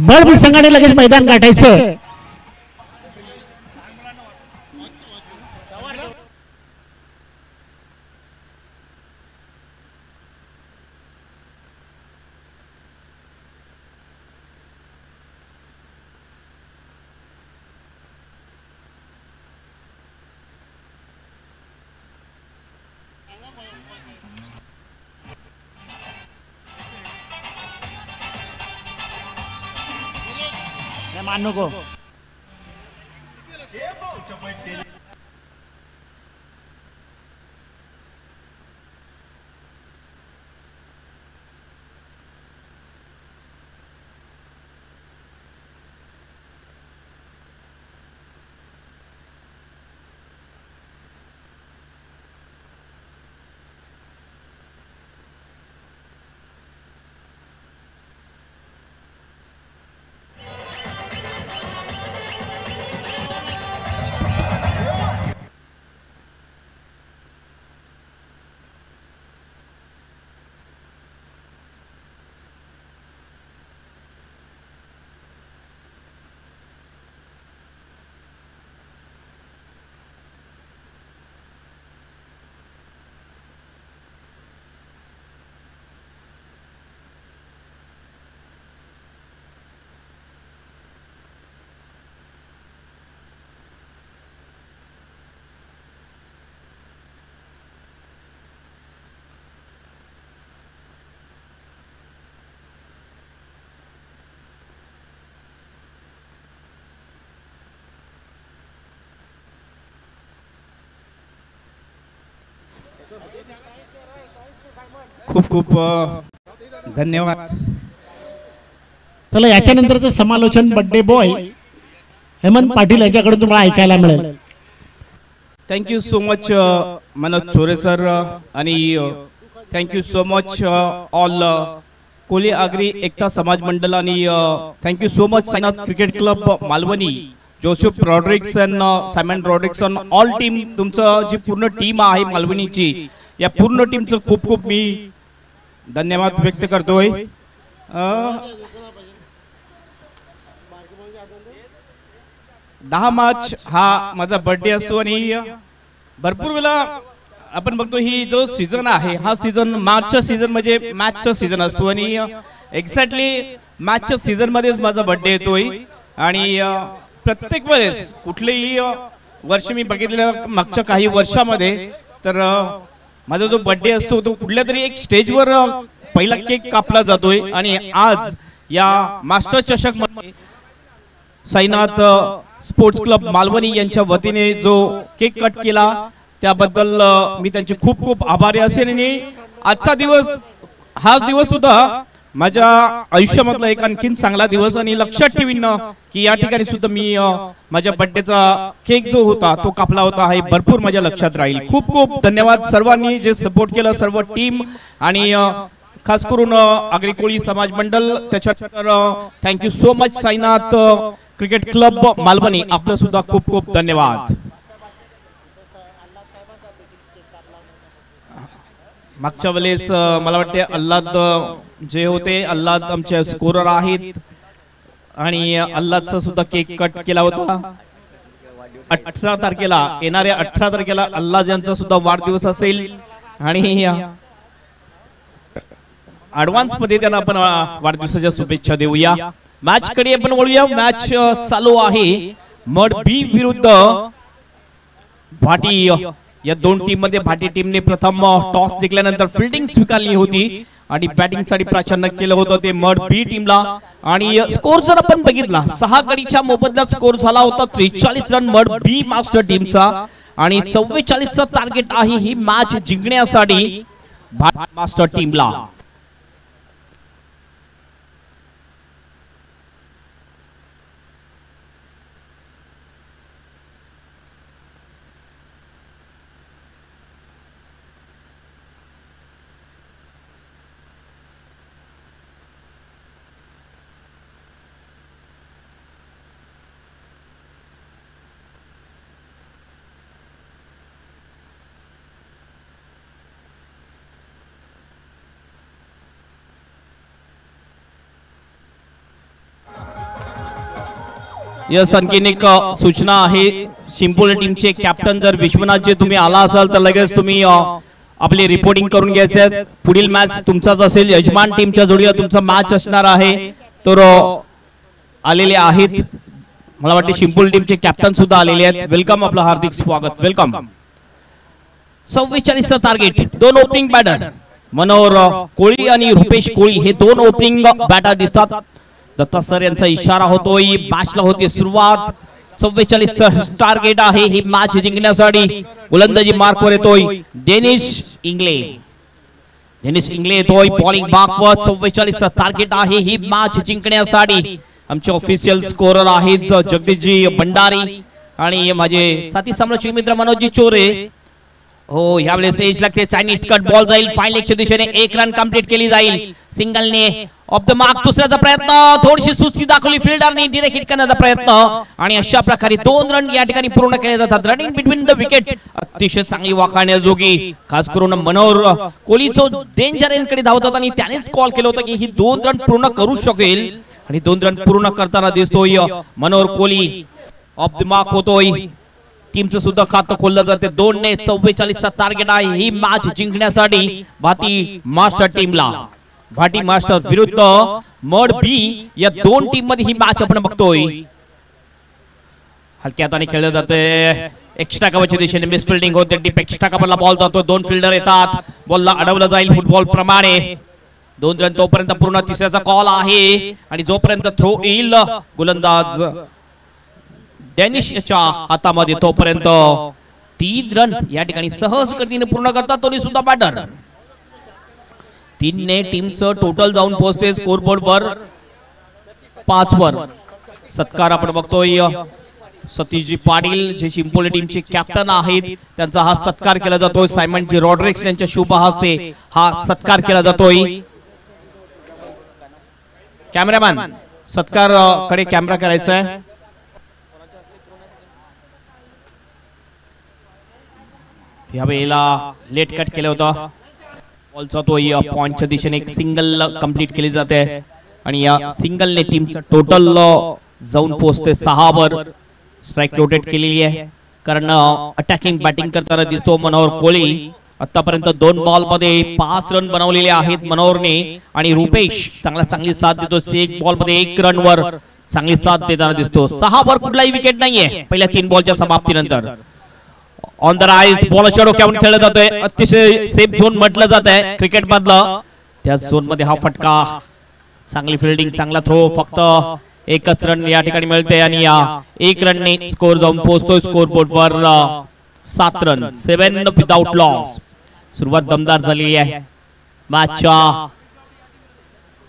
बळबी संघाने लगेच मैदान गाठायचं. मान नको. खूप खूप धन्यवाद. चला याच्यानंतरचं समालोचन बर्थडे बॉय हेमंत पाटील यांच्याकडून तुम्हाला ऐकायला मिळेल. Thank you so much Manoj Chore sir आणि thank you so much all Koli Agri Ekta Samaj Mandal आणि thank you so much Sainath cricket club Malvani, Joseph Rodrickson, Simon Rodrickson, all team. तुमचं जी पूर्ण टीम आहे मालवणीची, या पूर्ण टीमचं खूप खूप मी धन्यवाद व्यक्त करतोय. 10 मार्च हा माझा बर्थडे असतो आणि भरपूर वेळा आपण बघतो ही जो सीझन आहे हा सीझन मार्चचा सीझन म्हणजे मॅचचा सीझन असतो आणि एक्झॅक्टली मॅचच्या सीझन मध्येच माझा बर्थडे येतोय. आणि प्रत्येक वेळेस कुठलेही वर्ष मी बघितलेलं मागच्या काही वर्षामध्ये तर माझा जो बर्थडे असतो तो कुठल्या तरी एक स्टेजवर पहिला केक कापला जातोय. आणि आज या मास्टर चषक मध्ये साईनाथ स्पोर्ट्स क्लब मालवणी यांच्या वतीने जो केक कट केला त्याबद्दल मी त्यांचे खूप खूप आभारी असेल. आणि आजचा दिवस हा दिवस सुद्धा माझ्या आयुष्यामधला एक आणखीन चांगला दिवस आणि लक्षात ठेवीन की या ठिकाणी सुद्धा मी माझ्या बर्थडेचा केक जो होता तो कापला होता हे भरपूर माझ्या लक्षात राहील. खूप खूप धन्यवाद सर्वांनी जे सपोर्ट केलं, सर्व टीम आणि खास करून आगरी कोळी समाज मंडळ. त्याच्यानंतर thank you so much Sainath cricket club Malvani, आपलं सुद्धा खूप खूप धन्यवाद. मागच्या वेळेस मला वाटते अल्लाद जे होते, अल्लाद आमचे स्कोरर आहेत आणि अल्लादचा सुद्धा केक कट केला होता 18 तारखेला. येणाऱ्या 18 तारखेला अल्लाद यांचा सुद्धा वाढदिवस असेल आणि ऍडव्हान्स मध्ये त्यांना आपण वाढदिवसाच्या शुभेच्छा देऊया. मॅच कडे आपण वळूया. मॅच चालू आहे मड बी विरुद्ध भाटी. या दोन टीम मध्ये भाटी टीमने प्रथम टॉस जिंकल्यानंतर फिल्डिंग स्वीकारली होती आणि बॅटिंग साठी प्राधान्य केलं होतं ते मड बी टीमला. आणि स्कोर जर आपण बघितला 6 गडीच्या मोबदल्यात स्कोर झाला होता 43 रन मड बी मास्टर टीमचा आणि 44चा टार्गेट आहे ही मॅच जिंकण्यासाठी भाटी मास्टर टीमला. यस, आणखीन एक सूचना आहे. शिंपोले टीमचे कॅप्टन जर विश्वनाथ जे तुम्ही आला असाल तर लगेच तुम्ही आपली रिपोर्टिंग करून घ्यायचे. पुढील मॅच तुमचाच असेल. यजमान टीमच्या जोडीला तुमचा मॅच असणार आहे. तर आलेले आहेत, मला वाटते शिंपोले टीमचे कॅप्टन सुद्धा आलेले आहेत. वेलकम, आपलं हार्दिक स्वागत. वेलकम. 44चं टार्गेट. दोन ओपनिंग बॅटर मनोहर कोळी आणि रुपेश कोळी हे दोन ओपनिंग बॅटर दिसतात. दत्ता सर यांचा इशारा होतोय. मॅचला होती सुरुवात. 44चं टार्गेट आहे ही मॅच जिंकण्यासाठी. गोलंदाजी मार्कवर येतोय डेनिश इंग्ले. डेनिश इंग्ले येतोय बॉलिंग मार्कवर. 44चं टार्गेट आहे ही मॅच जिंकण्यासाठी. आमचे ऑफिशियल स्कोरर आहेत जगदीशजी भंडारी आणि माझे साथी सामनाचे मित्र मनोजजी चोरे. हो यावेळेस एज लागते. चायनीज कट बॉल जाईल फाईन लेगच्या दिशेने. 1 रन कंप्लीट केली जाईल सिंगलने. ऑफ द मार्क दुसऱ्याचा प्रयत्न. थोडीशी सुस्ती दाखवली फिल्डरने. डिरेक्ट हिट करण्याचा प्रयत्न आणि अशा प्रकारे 2 रन या ठिकाणी पूर्ण केले जातात. रनिंग बिटवीन द विकेट अतिशय चांगली वाखाणण्याजोगी. खास करून मनोहर कोहलीचो डेंजर एंडकडे धावत होता आणि त्यानेच कॉल केलं होतं की ही 2 रन पूर्ण करू शकेल आणि 2 रन पूर्ण करताना दिसतोय Manohar Kohli. Of the mark होतोय. टीमचं सुद्धा खातं खोललं जाते. 2 ने 44चा टार्गेट आहे ही मॅच जिंकण्यासाठी भाटी मास्टर टीमला. भाटी मास्टर विरुद्ध मड बी या 2 टीम मध्ये ही मॅच आपण बघतोय. हलक्या हाताने खेळलं जाते. एक्स्ट्रा कव्हरच्या दिशेने मिस फिल्डिंग होते. डीप एक्स्ट्रा कव्हरला बॉल जातो. 2 फिल्डर येतात. बॉलला अडवलं जाईल फुटबॉल प्रमाणे. 2 रन तोपर्यंत पूर्ण. तिसऱ्याचा कॉल आहे आणि जोपर्यंत थ्रो येईल गोलंदाज डेनिश याच्या हातामध्ये तोपर्यंत 3 रन या ठिकाणी सहज गतीने पूर्ण करतात दोन्ही सुद्धा बॅटर. 3 ने टीमचं टोटल जाऊन पोहोचते स्कोरबोर्ड वर 5 वर. सत्कार आपण बघतोय सतीशजी पाटील जे चिंपोली टीमचे कॅप्टन आहेत त्यांचा हा सत्कार केला जातोय. सायमन जी रॉड्रिक्स यांच्या शुभ हस्ते हा सत्कार केला जातोय. कॅमेरामॅन सत्कार कडे कॅमेरा करायचा आहे. या वेळेला लेट कट केलं होतं. बॉलचा तो पॉइंटच्या दिशेने एक सिंगल कंप्लीट केली जाते आणि या सिंगलने टीमचं टोटल जाऊन पोहोचते 6 वर. स्ट्राइक रोटेट केलेली आहे कारण अटॅकिंग बॅटिंग करताना दिसतो मनोहर कोहली. आतापर्यंत 2 बॉल मध्ये 5 रन बनवलेले आहेत मनोहरने आणि रुपेश चांगली साथ देतो. 1 बॉल मध्ये 1 रन वर चांगली साथ देताना दिसतो. 6 वर कुठलाही विकेट नाहीये पहिल्या 3 बॉलच्या समाप्तीनंतर. ऑन द राईज बॉलच्या डोक्यावरून खेळलं जातोय. अतिशय सेफ झोन म्हटलं जात आहे क्रिकेट मधलं. त्या झोन मध्ये हा फटका. चांगली फिल्डिंग चांगला थ्रो. फक्त 1च रन या ठिकाणी मिळते आणि या 1 रनने स्कोर जाऊन पोहोचतोय स्कोरबोर्ड वर 7 रन. 7 without loss. सुरुवात दमदार झालेली आहे. मॅचच्या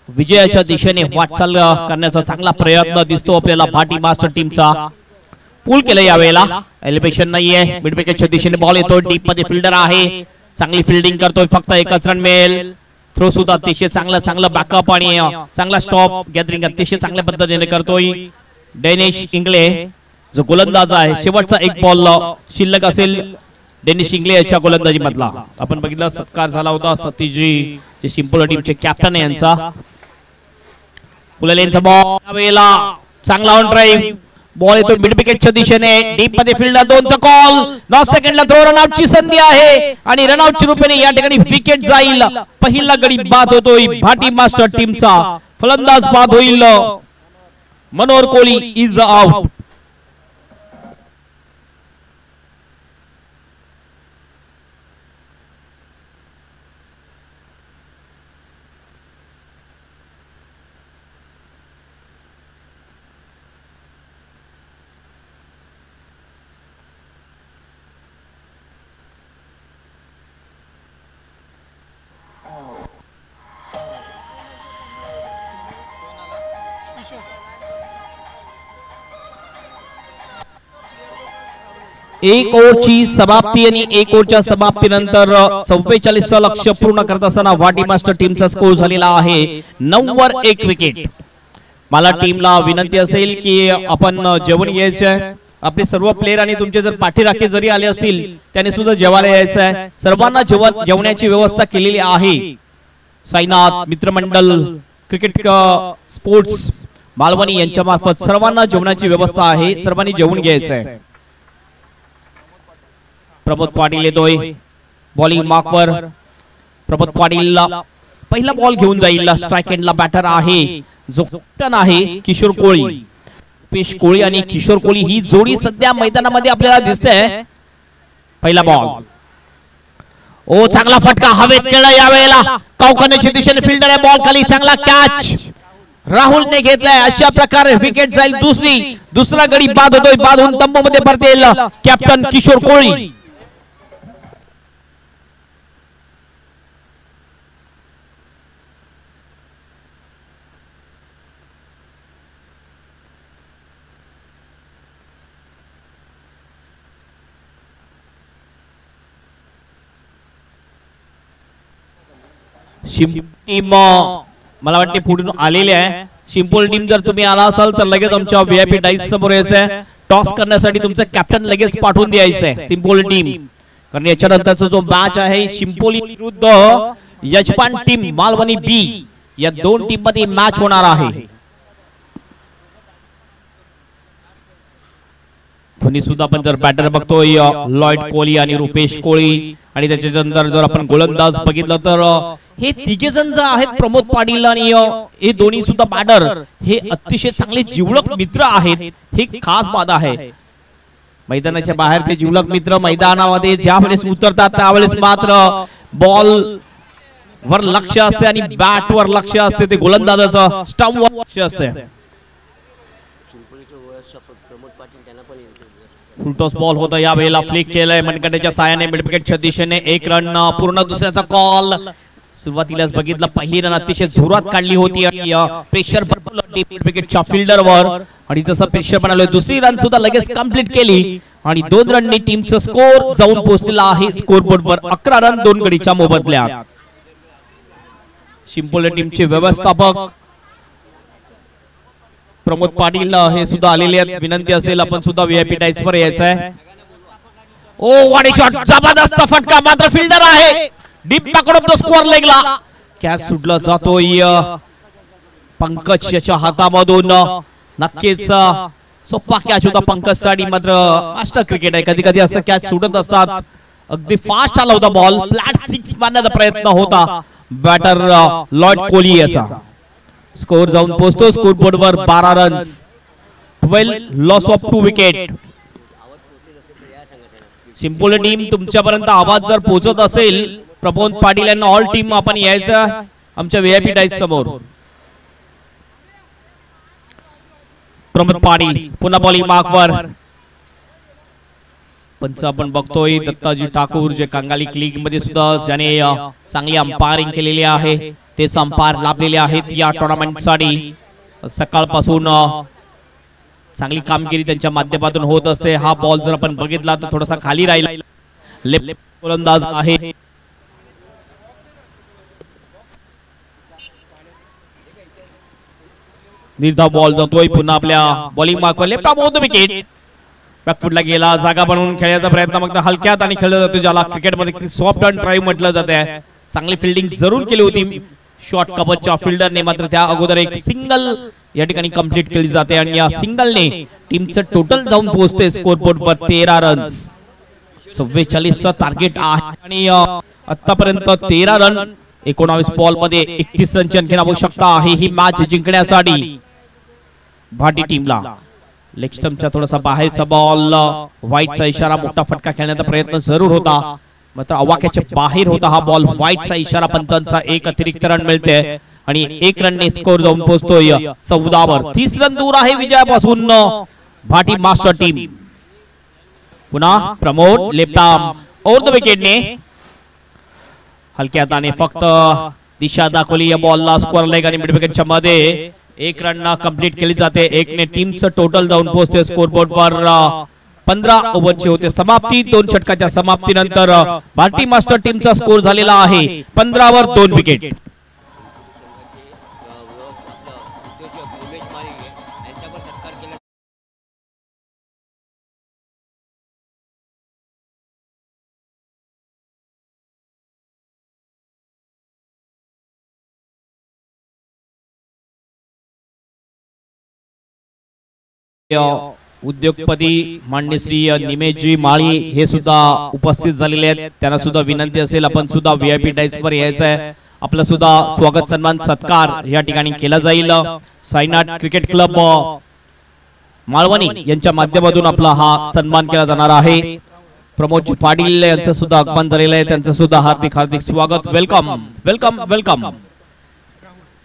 विजयाच्या दिशेने वाटचाल करण्याचा चांगला प्रयत्न दिसतो आपल्याला भाटी मास्टर टीमचा. पूल केलं यावेळेला. एलिव्हेशन नाहीये. मिड विकेटच्या दिशेने बॉल येतोय. डीप मध्ये फिल्डर आहे. चांगली फिल्डिंग करतोय. फक्त 1च रन मिळेल. थ्रो सुद्धा अतिशय चांगलं बॅकअप आणि चांगला स्टॉप गॅदरिंग अतिशय चांगल्या पद्धतीने करतोय डेनिश इंग्ले जो गोलंदाज आहे. शेवटचा 1 बॉल शिल्लक असेल डेनिश इंग्ले याच्या गोलंदाजी मधला. आपण बघितलं सत्कार झाला होता सतीशजी जे सिंपल टीमचे कॅप्टन आहे यांचा. पुलेलेंचा बॉल वेळेला चांगला ऑन ड्राईव्ह. बॉल येतो मिड विकेटच्या दिशेने. डीप मध्ये फिल्डर 2चा कॉल. 9 सेकंडला थ्रो रनआउटची संधी आहे आणि रनआउटच्या रूपाने या ठिकाणी विकेट जाईल. पहिला गडी बाद होतोय भाटी मास्टर टीमचा. फलंदाज बाद होईल. Manohar Kohli is out. एक ओव्हरची समाप्ती आणि 1 ओव्हरच्या समाप्तीनंतर 44चं लक्ष्य पूर्ण करत असताना वाटी मास्टर टीमचा स्कोर झालेला आहे 9 वर 1 विकेट. मला टीमला विनंती असेल की आपण जेवण यायचं. आपले सर्व प्लेयर आणि तुमचे जर पाठीराखे जरी आले असतील त्याने सुद्धा जेवायला यायचं आहे. सर्वांना जेवण्याची व्यवस्था केलेली आहे. साईनाथ मित्रमंडळ क्रिकेट स्पोर्ट्स मालवणी यांच्या मार्फत सर्वांना जेवणाची व्यवस्था आहे. सर्वांनी जेवून घ्यायचं आहे. प्रमोद पाटील येतोय बॉलिंग मार्कवर. प्रमोद पाटीलला पहिला बॉल घेऊन जाईल. स्ट्राइक एंडला बॅटर आहे जो कॅप्टन आहे किशोर कोळी. रुपेश कोळी आणि किशोर कोळी ही जोडी सध्या मैदानामध्ये आपल्याला दिसते. पहिला बॉल ओ चांगला फटका हवेत खेळला यावेळेला कौकाण्याच्या दिशेने फिल्डर आहे बॉल खाली चांगला कॅच राहुलने घेतलाय अशा प्रकारे विकेट जाईल दुसरा गडी बाद होतोय बाद होऊन तंबूमध्ये परतेल कॅप्टन किशोर कोळी टीम मला वाटते पुढून आलेली आहे शिंपोल टीम जर तुम्ही आला असाल तर लगेच आमच्या व्हीआयपी डाईस समोर यायचंय टॉस करण्यासाठी तुमचं कॅप्टन लगेच पाठवून द्यायचंय सिंपोल टीम कारण याच्यानंतरचा जो मॅच आहे शिंपोली विरुद्ध यजमान टीम मालवणी बी या दोन टीम मध्ये मॅच होणार आहे दोन्ही सुद्धा आपण जर बॅटर बघतोय लॉयड कोहली आणि रुपेश कोहली आणि त्याच्यानंतर जर आपण गोलंदाज बघितलं तर हे तिघे जण जे आहेत प्रमोद पाटील आणि हे दोन्ही सुद्धा बॅटर हे अतिशय चांगले जिवलग मित्र आहेत हे खास बात आहे मैदानाच्या बाहेर ते जिवलग मित्र मैदानामध्ये ज्या वेळेस उतरतात त्यावेळेस मात्र बॉल वर लक्ष असते आणि बॅट वर लक्ष असते ते गोलंदाजाचं स्टंप वर लक्ष असते फुलटॉस बॉल होता या वेळेला फ्लिक केलंय मनगटाच्या साहाय्याने मिड विकेटच्या दिशेने एक रन पूर्ण दुसऱ्याचा कॉल सुरुवातीलाच बघितलं पहिली रन अतिशय जोरात काढली होती आणि प्रेशर मिड विकेटच्या फिल्डरवर आणि जसं प्रेशर बनवलं दुसरी रन सुद्धा लगेच कंप्लीट केली आणि 2 रननी टीमचा स्कोर जाऊन पोहोचलेला आहे स्कोर बोर्डवर 11 रन 2 गडीच्या मोबदल्यात शिंपोले टीमचे व्यवस्थापक प्रमोद पाटील हे सुद्धा आलेले आहेत विनंती असेल आपण सुद्धा व्हीआयपी टाइम्स वर यायचं आहे ओ वाडी शॉट जबरदस्त फटका मात्र फिल्डर आहे डीप पकडून तो स्कोअर लेगला कॅच सुटला जातोय पंकज याच्या हातामधून नक्कीच सोपा कॅच होता पंकज साठी मात्र मास्टर क्रिकेट आहे कधी कधी असं कॅच सुटत असतात अगदी फास्ट आला होता बॉल फ्लॅट 6 मारण्याचा प्रयत्न होता बॅटर लॉर्ड कोहली याचा स्कोर जाऊन पोहोचतो स्कोर बोर्डवर 12 रन्स 12 लॉस ऑफ 2 विकेट सिंपोल टीम तुमच्यापर्यंत आवाज जर पोहोचत असेल प्रमोद पाटील यांना ऑल टीम आपण यायचं आमच्या व्हीआयपी डाईस समोर प्रमोद पाटील पुन्हा बॉलिंग मार्कवर पंच आपण बघतोय दत्ताजी ठाकूर जे कांगाली लीग मध्ये सुद्धा ज्याने चांगली अंपायरिंग केलेली आहे तेच अंपायर लाभलेले आहेत या टुर्नामेंटसाठी सकाळपासून चांगली कामगिरी त्यांच्या माध्यमातून होत असते हा बॉल जर आपण बघितला तर थोडासा खाली राहिला लेफ्ट गोलंदाज आहे निर्धाव बॉल जातोय पुन्हा आपल्या बॉलिंग मार्कवर लेफ्ट ऑफ विकेट बॅकफुटला गेला जागा बनवून खेळण्याचा प्रयत्न मग हलक्यात आणि खेळला जातो ज्याला क्रिकेटमध्ये सॉफ्ट अँड ड्राईव्ह म्हटलं जाते चांगली फिल्डिंग जरूर केली होती शॉर्ट कव्हरच्या फिल्डरने मात्र त्या अगोदर एक सिंगल या ठिकाणी कंप्लीट केली जाते आणि या सिंगलने टीमचं टोटल जाऊन पोहोचते स्कोर बोर्डवर 13 रन्स 44 चा टार्गेट आहे आणि आतापर्यंत 13 रन 19 बॉल मध्ये 31 रनची आणखी आवश्यकता आहे ही मॅच जिंकण्यासाठी भाटी टीमला लेग स्टंपच्या थोडासा बाहेरचा बॉल व्हाईटचा इशारा मोठा फटका खेळण्याचा प्रयत्न जरूर होता मात्र आवाक्याच्या बाहेर होता हा बॉल व्हाईटचा इशारा पंचांचा एक अतिरिक्त रन मिळते आणि 1 रनने स्कोर जाऊन पोहोचतोय 14 वर 30 रन दूर आहे विजयापासून भाटी मास्टर टीम पुन्हा Pramod left arm over the विकेटने हलक्या हाताने फक्त दिशा दाखवली या बॉलला स्कोअर लेग आणि मिड विकेटच्या मध्ये 1 रन कंप्लीट केली जाते 1 ने टीमचं टोटल जाऊन पोहोचते स्कोर बोर्डवर 15 ओव्हरची होते समाप्ती 2 षटकाच्या समाप्तीनंतर भारती मास्टर टीमचा स्कोर झालेला आहे 15 वर 2 विकेट उद्योगपती माननीय श्री निमेशजी माळी हे सुद्धा उपस्थित झालेले आहेत त्यांना सुद्धा विनंती असेल आपण सुद्धा व्हीआयपी टाइम्स वर यायचं आहे आपला सुद्धा स्वागत सन्मान सत्कार या ठिकाणी केला जाईल साईनाथ क्रिकेट क्लब मालवणी यांच्या माध्यमातून आपला हा सन्मान केला जाणार आहे प्रमोद पाटील यांचं सुद्धा आगमन झालेलं आहे, त्यांचं सुद्धा हार्दिक हार्दिक स्वागत. Welcome welcome welcome.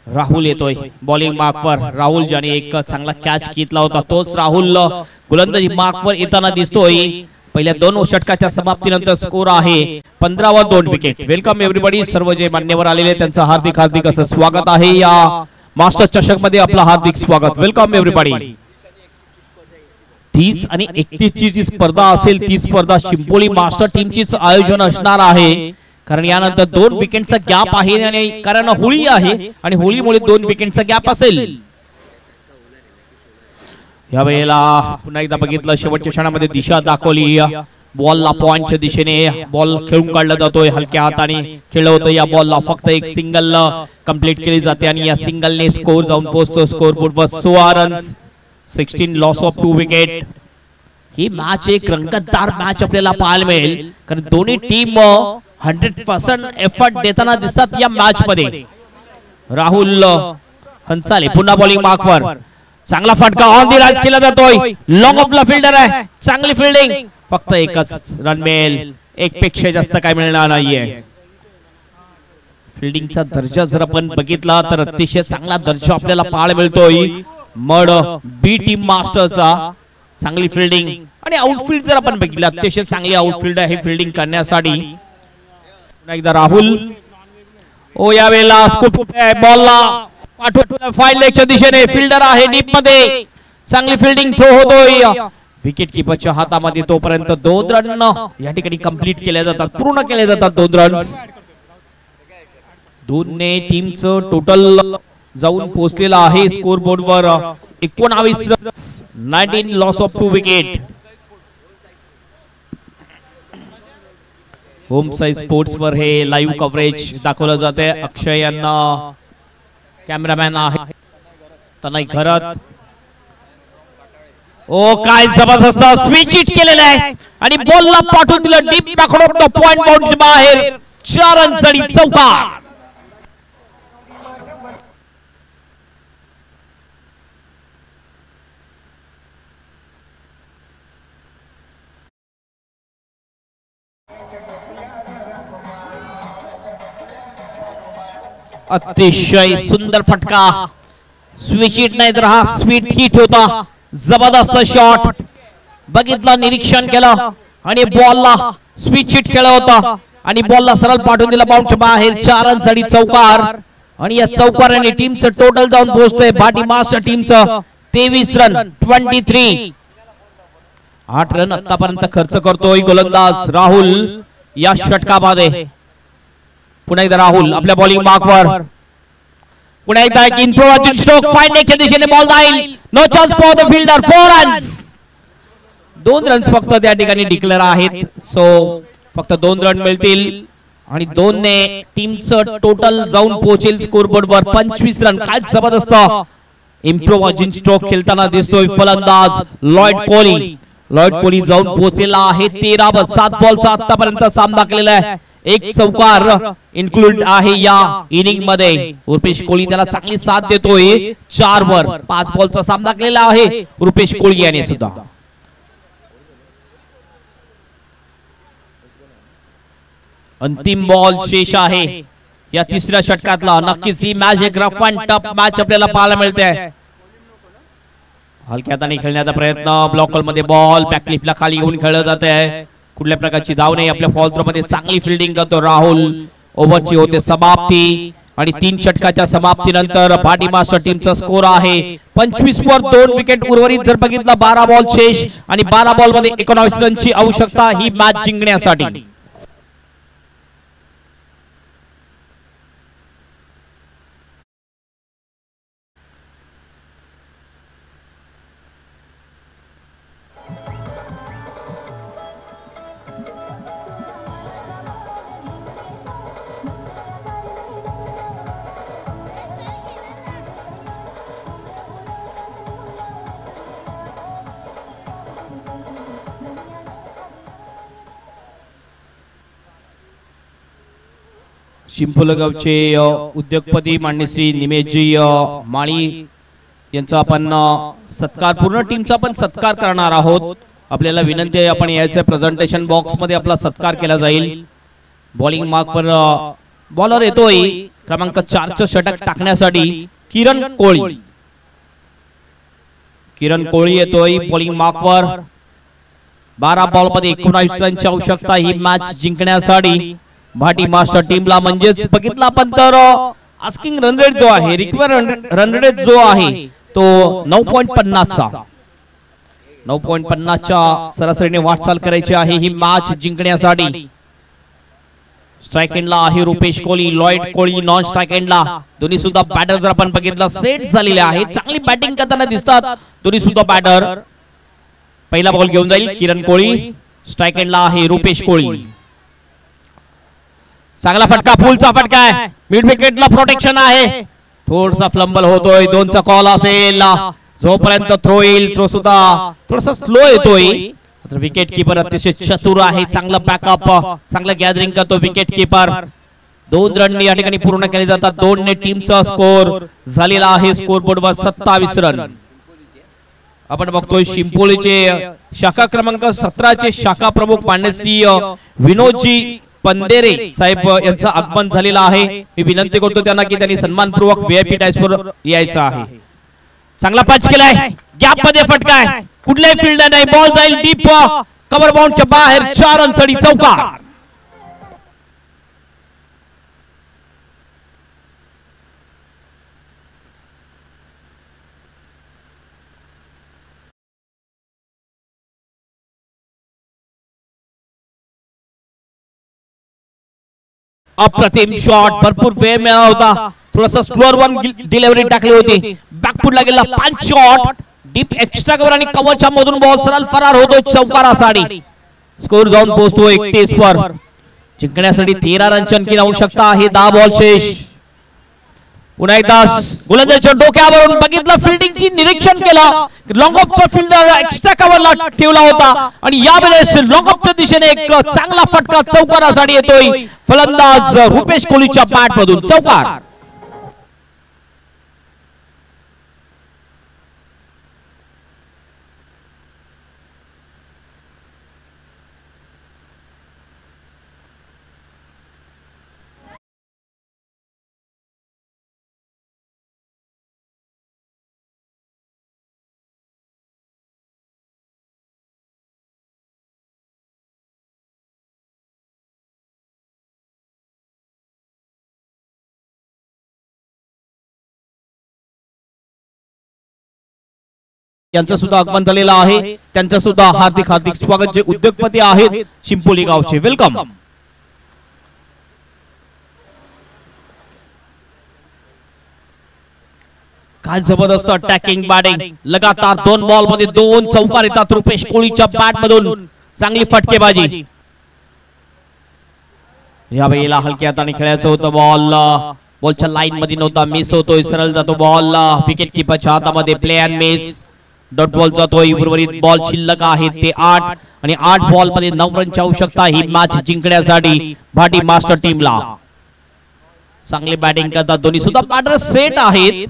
राहुल येतोय बॉलिंग मार्कवर. राहुल ज्याने एक चांगला कॅच घेतला होता तोच राहुल गोलंदाजी मार्कवर येताना दिसतोय. पहिल्या 2 षटकाच्या समाप्तीनंतर स्कोर आहे 15 वर 2 विकेट. Welcome everybody. सर्व जे मान्यवर आलेले त्यांचं हार्दिक हार्दिक असं स्वागत आहे या मास्टर चषक मध्ये. आपलं हार्दिक स्वागत. Welcome everybody. 30 आणि 31 ची जी स्पर्धा असेल ती स्पर्धा चिंपोली मास्टर टीमचीच आयोजन असणार आहे, कारण यानंतर 2 विकेटचा गॅप आहे आणि कारण होळी आहे आणि होळीमुळे 2 विकेटचा गॅप असेल. या वेळेला पुन्हा एकदा बघितलं शेवटच्या क्षणामध्ये दिशा दाखवली. बॉलला पॉइंटच्या दिशेने बॉल खेळून काढला जातोय. हलक्या हाताने खेळलं होतं या बॉलला. फक्त एक सिंगल कंप्लीट केली जाते आणि या सिंगलने स्कोर जाऊन पोहोचतो स्कोर बोर्डवर 16 runs 16 loss of 2 wicket. He match एक रंगतदार मॅच आपल्याला पाहायला मिळेल, कारण दोन्ही टीम 100% एफर्ट देताना दिसतात या मॅच मध्ये. राहुल हंसाले पुन्हा बॉलिंग मार्कवर. चांगला फटका ऑन दी राइज केला जातोय. लॉंग ऑफ ला फिल्डर आहे. चांगली फिल्डिंग. फक्त एकच रन मिळेल, एक पेक्षा जास्त काय मिळणार नाहीये. फिल्डिंगचा दर्जा जर आपण बघितला तर अतिशय चांगला दर्जा आपल्याला पाहायला मिळतोय मड बी टीम मास्टरचा. चांगली फिल्डिंग आणि आउटफील्ड जर आपण बघितलं अतिशय चांगली आउटफील्ड आहे फिल्डिंग करण्यासाठी. एकदा राहुल ओ या वेळेला स्कूप बॉलला पाठवून फाईन लेगच्या दिशेने फिल्डर आहे डीप मध्ये. चांगली फिल्डिंग थ्रो होतोय विकेट किपरच्या हातामध्ये. तोपर्यंत 2 रन या ठिकाणी कंप्लीट केल्या जातात, पूर्ण केले जातात 2 रन्स. 2 ने टीमचं टोटल जाऊन पोहोचलेला आहे स्कोर बोर्डवर 19 runs 19 loss of 2 wicket. Home size sports वर हे लाईव्ह कव्हरेज दाखवलं जाते. अक्षय यांना कॅमेरामॅन आहे तनय घरत. ओ काय जबरदस्त स्विच हिट केलेलं आहे आणि बॉलला पाठवून दिलं deep backward of point boundary बाहेर. 4 रनसाठी चौकार. अतिशय सुंदर फटका. स्विच हिट नाही तर हा स्वीट हिट होता. जबरदस्त शॉट बघितलं, निरीक्षण केलं आणि बॉलला स्विच हिट केला होता आणि बॉलला सरळ पाठवून दिला बाउंड्री बाहेर. 4 रनसाठी चौकार आणि या चौकाराने टीमचं टोटल जाऊन पोहोचतोय भाटी मास्टर टीमचं 23 रन 23. 8 रन आतापर्यंत खर्च करतोय गोलंदाज राहुल या षटकामध्ये. पुन्हा एकदा राहुल आपल्या बॉलिंग मार्कवर. पुन्हा एकदा एक इम्प्रोवाइज्ड स्ट्रोक फाईन लेगच्या दिशेने बॉल जाईल. No chance for the fielder. 4 runs 2 runs फक्त त्या ठिकाणी डिक्लेअर आहेत. सो फक्त 2 रन मिळतील आणि 2 ने टीमचं टोटल जाऊन पोहोचेल स्कोर बोर्डवर 25 रन. काय जबरदस्त इम्प्रोवाइजिंग स्ट्रोक खेळताना दिसतोय फलंदाज लॉयड कोहली. लॉयड कोहली जाऊन पोहोचलेला आहे 13 वर. 7 बॉलचा आतापर्यंत सामना केलेला आहे. एक चौकार इन्क्लूड आहे या इनिंग मध्ये. रुपेश कोहली त्याला चांगली साथ देतोय. 4 वर 5 बॉलचा सामना केलेला आहे रुपेश कोहली याने सुद्धा. अंतिम बॉल शेष आहे या 3ऱ्या षटकातला. नक्कीच ही मॅच एक रफ अँड टफ मॅच आपल्याला पाहायला मिळते. हलक्या हाताने खेळण्याचा प्रयत्न. ब्लॉक मध्ये बॉल बॅकलिपला खाली घेऊन खेळलं जात आहे. कुठल्या प्रकारची धाव नाही. आपल्या फॉल थ्रो मध्ये चांगली फिल्डिंग करतो राहुल. ओव्हरची होते समाप्ती आणि 3 षटकाच्या समाप्तीनंतर भाटी मास्टर टीमचा स्कोर आहे 25 वर 2 विकेट. उर्वरित जर बघितलं 12 बॉल शेष आणि 12 बॉल मध्ये 19 रनची आवश्यकता ही मॅच जिंकण्यासाठी. चिंपोलगावचे उद्योगपती माननीय श्री निमेशजी माळी यांचा आपण सत्कार पूर्ण टीमचा पण सत्कार करणार आहोत. आपल्याला विनंती आहे आपण यायचं प्रेझेंटेशन बॉक्स मध्ये आपला सत्कार केला जाईल. बॉलिंग मार्क वर बॉलर येतोय क्रमांक 4चं षटक टाकण्यासाठी किरण कोळी. किरण कोळी येतोय बॉलिंग मार्क वर. 12 बॉल मध्ये 19 रनची आवश्यकता ही मॅच जिंकण्यासाठी भाटी मास्टर टीमला. म्हणजेच बघितला आपण तर आस्किंग रन रेट जो आहे, रिक्वायर्ड रन रेट जो आहे तो 9.50चा 9.50च्या सरासरीने वाटचाल करायची आहे ही मॅच जिंकण्यासाठी. स्ट्राइक एंडला आहे Rupesh Kohli, Lloyd Kohli non strike एंडला. दोन्ही सुद्धा बॅटर जर आपण बघितलं सेट झालेले आहेत, चांगली बॅटिंग करताना दिसतात दोन्ही सुद्धा बॅटर. पहिला बॉल घेऊन जाईल किरण कोहली. स्ट्राइक एंडला आहे रुपेश कोहली. चांगला फटका, फुलचा फटका आहे, मिड विकेटला प्रोटेक्शन आहे. थोडासा फ्लंबल होतोय, 2चा कॉल असेल. जोपर्यंत थ्रो येईल, थ्रो सुद्धा थोडासा स्लो येतोय. विकेट किपर अतिशय चतुर आहे, चांगला बॅकअप, चांगला गॅदरिंग करतो विकेट किपर. 2 रन या ठिकाणी पूर्ण केले जातात. 2 ने टीमचा स्कोर झालेला आहे स्कोर बोर्डवर 27 रन. आपण बघतोय शिंपोलीचे शाखा क्रमांक 17चे शाखा प्रमुख मान्यश्री विनोदजी पंदेरे साहेब यांचं आगमन झालेलं आहे. मी विनंती करतो त्यांना की त्यांनी सन्मानपूर्वक व्हीआयपी टाईसवर यायचं आहे. चांगला पॅच केलाय, गॅप मध्ये फटकाय, कुठल्याही फील्डर नाही, बॉल जाईल डीप कव्हर बाउंडच्या बाहेर. 4 रनसाठी चौकार. अप्रतिम शॉट, भरपूर वेळ मिळाला होता, थोडासा स्लोअर वन डिलिव्हरी टाकली होती, बॅकफुटला गेला. 5 शॉट डीप एक्स्ट्रा कव्हर आणि कव्हरच्या मधून बॉल सरळ फरार होतो चौकारासाठी. स्कोर जाऊन पोहोचतो 31 वर. जिंकण्यासाठी 13 रनची आणखी आवश्यकता आहे. 10 बॉल शेष. पुन्हा एकदा गोलंदाजाच्या डोक्यावरून बघितलं, फिल्डिंगची निरीक्षण केलं, लॉंग ऑफचा फिल्डर एक्स्ट्रा कव्हरला ठेवला होता आणि यावेळेस लॉंग ऑफच्या दिशेने एक चांगला फटका चौकारासाठी येतोय. फलंदाज रुपेश कोहलीच्या बॅट मधून चौकार. यांचं सुद्धा आगमन झालेलं आहे. त्यांचं सुद्धा हार्दिक हार्दिक स्वागत. जे उद्योगपती आहेत शिंपोली गावचे, वेलकम. काय जबरदस्त अटॅकिंग बॅटिंग. लगातार 2 बॉल मध्ये 2 चौकार येतात रुपेश कोहलीच्या बॅट मधून. चांगली फटकेबाजी. या वेळेला हलक्या हाताने खेळायचं होतं. बॉलच्या लाईन मध्ये नव्हता, मिस होतोय, सरळ जातो बॉल विकेट किपरच्या हातामध्ये. Play and miss. Dot ball जातोय. उर्वरित बॉल शिल्लक आहेत ते 8 आणि 8 बॉल मध्ये 9 रनची आवश्यकता ही मॅच जिंकण्यासाठी भाटी मास्टर टीमला. चांगली बॅटिंग करतात दोन्ही सुद्धा बॅटर सेट आहेत.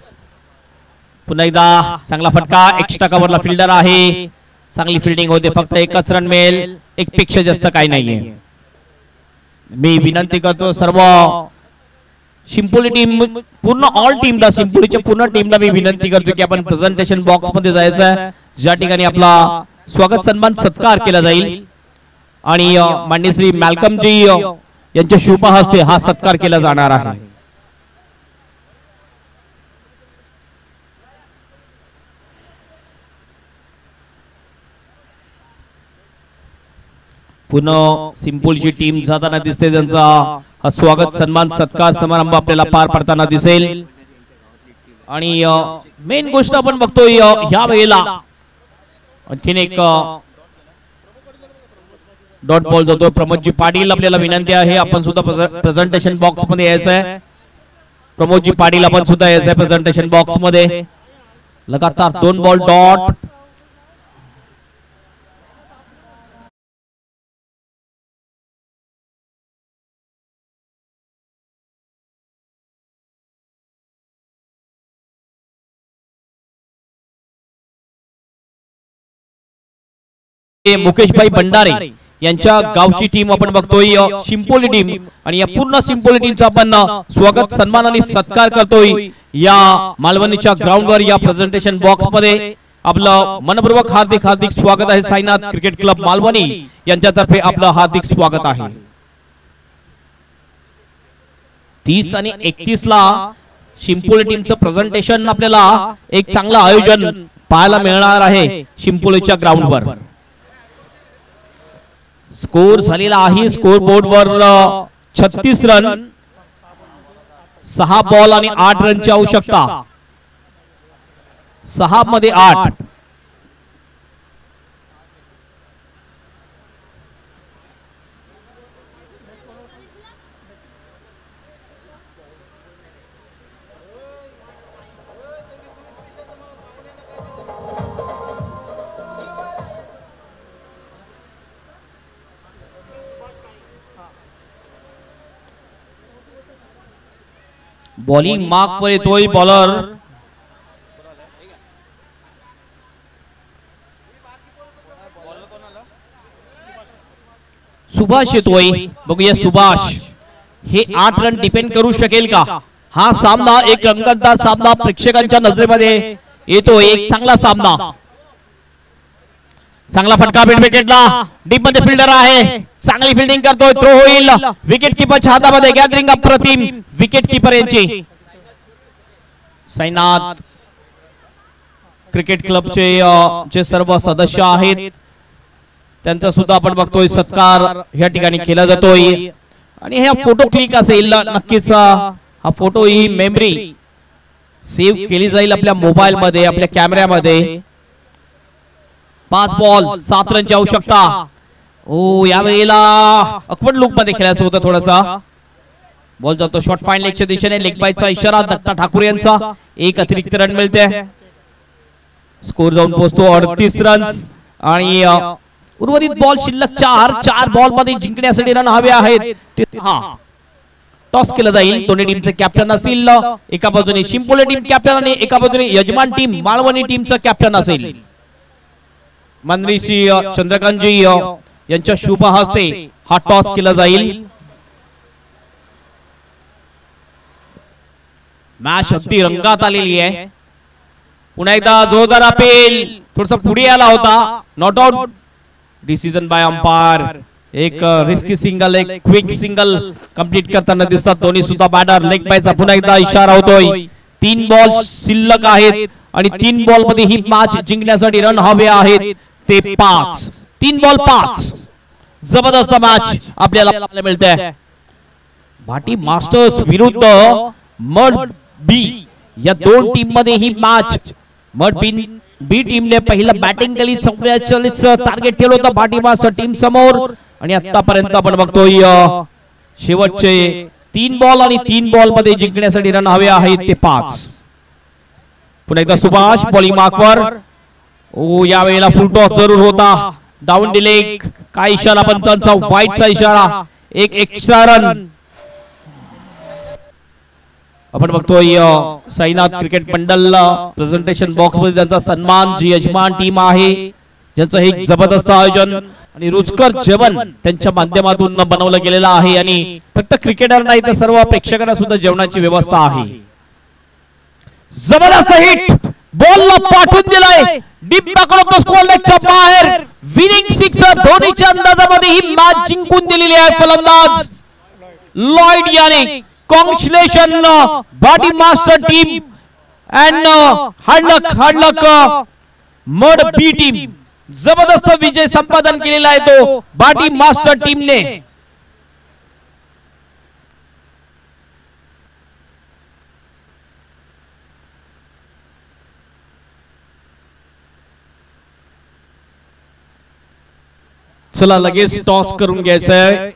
पुन्हा एकदा चांगला फटका, एक्स्ट्रा कव्हरला फिल्डर आहे, चांगली फिल्डिंग होते. फक्त 1च रन मिळेल, 1 पेक्षा जास्त काही नाहीये. मी विनंती करतो सर्व शिंपोली टीम, पूर्ण ऑल टीमला, शिंपोलीच्या पूर्ण टीमला मी विनंती करतो की आपण प्रेझेंटेशन बॉक्स मध्ये जायचं आहे, ज्या ठिकाणी आपला स्वागत सन्मान सत्कार केला जाईल आणि माननीय श्री मॅल्कमजी यांच्या शुभ हस्ते हा सत्कार केला जाणार आहे. पुन्हा सिंपोलची टीम जाताना दिसते. त्यांचा हा स्वागत सन्मान सत्कार समारंभ आपल्याला पार पडताना दिसेल. आणि मेन गोष्ट आपण बघतोय ह्या वेळेला आणखीन एक डॉट बॉल जातो. प्रमोदजी पाटील, आपल्याला विनंती आहे आपण सुद्धा प्रेझेंटेशन बॉक्स मध्ये यायचं आहे. प्रमोदजी पाटील आपण सुद्धा यायचं आहे प्रेझेंटेशन बॉक्स मध्ये. लगातार 2 बॉल डॉट. मुकेशभाई भंडारे यांच्या गावची टीम आपण बघतोय शिंपोली टीम, आणि या पूर्ण शिंपोली टीमचा आपण स्वागत सन्मान आणि सत्कार करतोय या मालवणीच्या ग्राउंडवर या प्रेझेंटेशन बॉक्स मध्ये. आपलं मनपूर्वक हार्दिक हार्दिक स्वागत आहे. साईनाथ क्रिकेट क्लब मालवणी यांच्यातर्फे आपलं हार्दिक स्वागत आहे. 30 आणि 31 ला शिंपोली टीमचं प्रेझेंटेशन आपल्याला एक चांगलं आयोजन पाहायला मिळणार आहे शिंपोलीच्या ग्राउंडवर. स्कोर झालेला आहे स्कोर बोर्डवर 36 रन, 6 बॉल आणि 8 रनची आवश्यकता. 6 मध्ये 8. बॉलिंग मार्क वर येतोय बॉलर सुभाष येतोय. बघूया सुभाष हे 8 रन डिपेंड करू शकेल का. हा सामना एक रंगतदार सामना प्रेक्षकांच्या नजरेमध्ये येतोय. एक चांगला सामना, चांगला फटका मिड विकेटला. डीप मध्ये फिल्डर आहे, चांगली फिल्डिंग करतोय. थ्रो होईल. विकेट किपरच्या हातामध्ये गॅदरिंग अप्रतिम विकेट किपर यांची. साईनाथ क्रिकेट क्लबचे जे सर्व सदस्य आहेत त्यांचा सुद्धा आपण बघतोय सत्कार या ठिकाणी केला जातोय. आणि हा फोटो क्लिक असेल नक्कीच. हा फोटो ही मेमरी सेव्ह केली जाईल आपल्या मोबाईल मध्ये, आपल्या कॅमेऱ्यामध्ये. 5 बॉल 7 रनची आवश्यकता. ओ यावेळेला अकवर्ड लुक मध्ये खेळायचं होतं थोडासा. बॉल जातो शॉर्ट फाईन लेगच्या दिशेने. लेग बायचा इशारा दत्ता ठाकूर यांचा. एक अतिरिक्त रन मिळते. स्कोर जाऊन पोहोचतो 38 रन्स. आणि उर्वरित बॉल शिल्लक 4 बॉल मध्ये जिंकण्यासाठी रन हवे आहेत. टॉस केला जाईल. दोन्ही टीमचे कॅप्टन असतील. एका बाजूने शिंपोली टीम कॅप्टन आणि एका बाजूने यजमान टीम मालवणी टीमचा कॅप्टन असेल. मंत्री चंद्रकांतजी यांच्या शुभ हस्ते हा टॉस केला जाईल. मॅच अगदी रंगात आलेली आहे. पुन्हा एकदा जोरदार अपील. थोडासा पुढे आला होता. Not out decision bye umpire. एक रिस्की सिंगल, एक क्विक सिंगल कंप्लीट करताना दिसतात दोन्ही सुद्धा बॅटर. लेग बायचा पुन्हा एकदा इशारा होतोय. 3 बॉल शिल्लक आहेत आणि 3 बॉल मध्ये ही मॅच जिंकण्यासाठी रन हवे आहेत ते 5. 3 बॉल 5. जबरदस्त मॅच आपल्याला मिळते. भाटी मास्टर्स विरुद्ध मड बी या दोन टीम मध्ये ही मॅच. मड बी टीमने पहिलं बॅटिंग केली. 44 टार्गेट ठेवलं होतं भाटी मास्टर टीम समोर. आणि आतापर्यंत आपण बघतोय शेवटचे 3 बॉल आणि 3 बॉल मध्ये जिंकण्यासाठी रन हवे आहेत ते 5. पुन्हा एकदा सुभाष बॉलिंग मार्कवर. ओ यावेळेला फुल टॉस जरूर होता. डाऊन डिलेग काय इशारा पंचांचा. व्हाईटचा इशारा. एक एक्स्ट्रा रन. आपण बघतोय साईनाथ क्रिकेट मंडल प्रेझेंटेशन बॉक्स मध्ये त्यांचा सन्मान. जी यजमान टीम आहे ज्यांचं हे जबरदस्त आयोजन आणि रुचकर जेवण त्यांच्या माध्यमातून बनवलं गेलेलं आहे. आणि फक्त क्रिकेटर नाही तर सर्व प्रेक्षकांना सुद्धा जेवणाची व्यवस्था आहे. जबरदस्त हिट. बॉलला पाठवून दिलाय. डीप बॅकवर्ड स्कोर लेगच्या बाहेर. विनिंग सिक्सर धोनीच्या अंदाजामध्ये ही मॅच जिंकून दिलेली आहे फलंदाज लॉइड याने. Congratulation Bhati master team and hard luck मड बी टीम. जबरदस्त विजय संपादन केलेला आहे तो भाटी मास्टर टीमने. चला लगेच टॉस करून घ्यायचंय.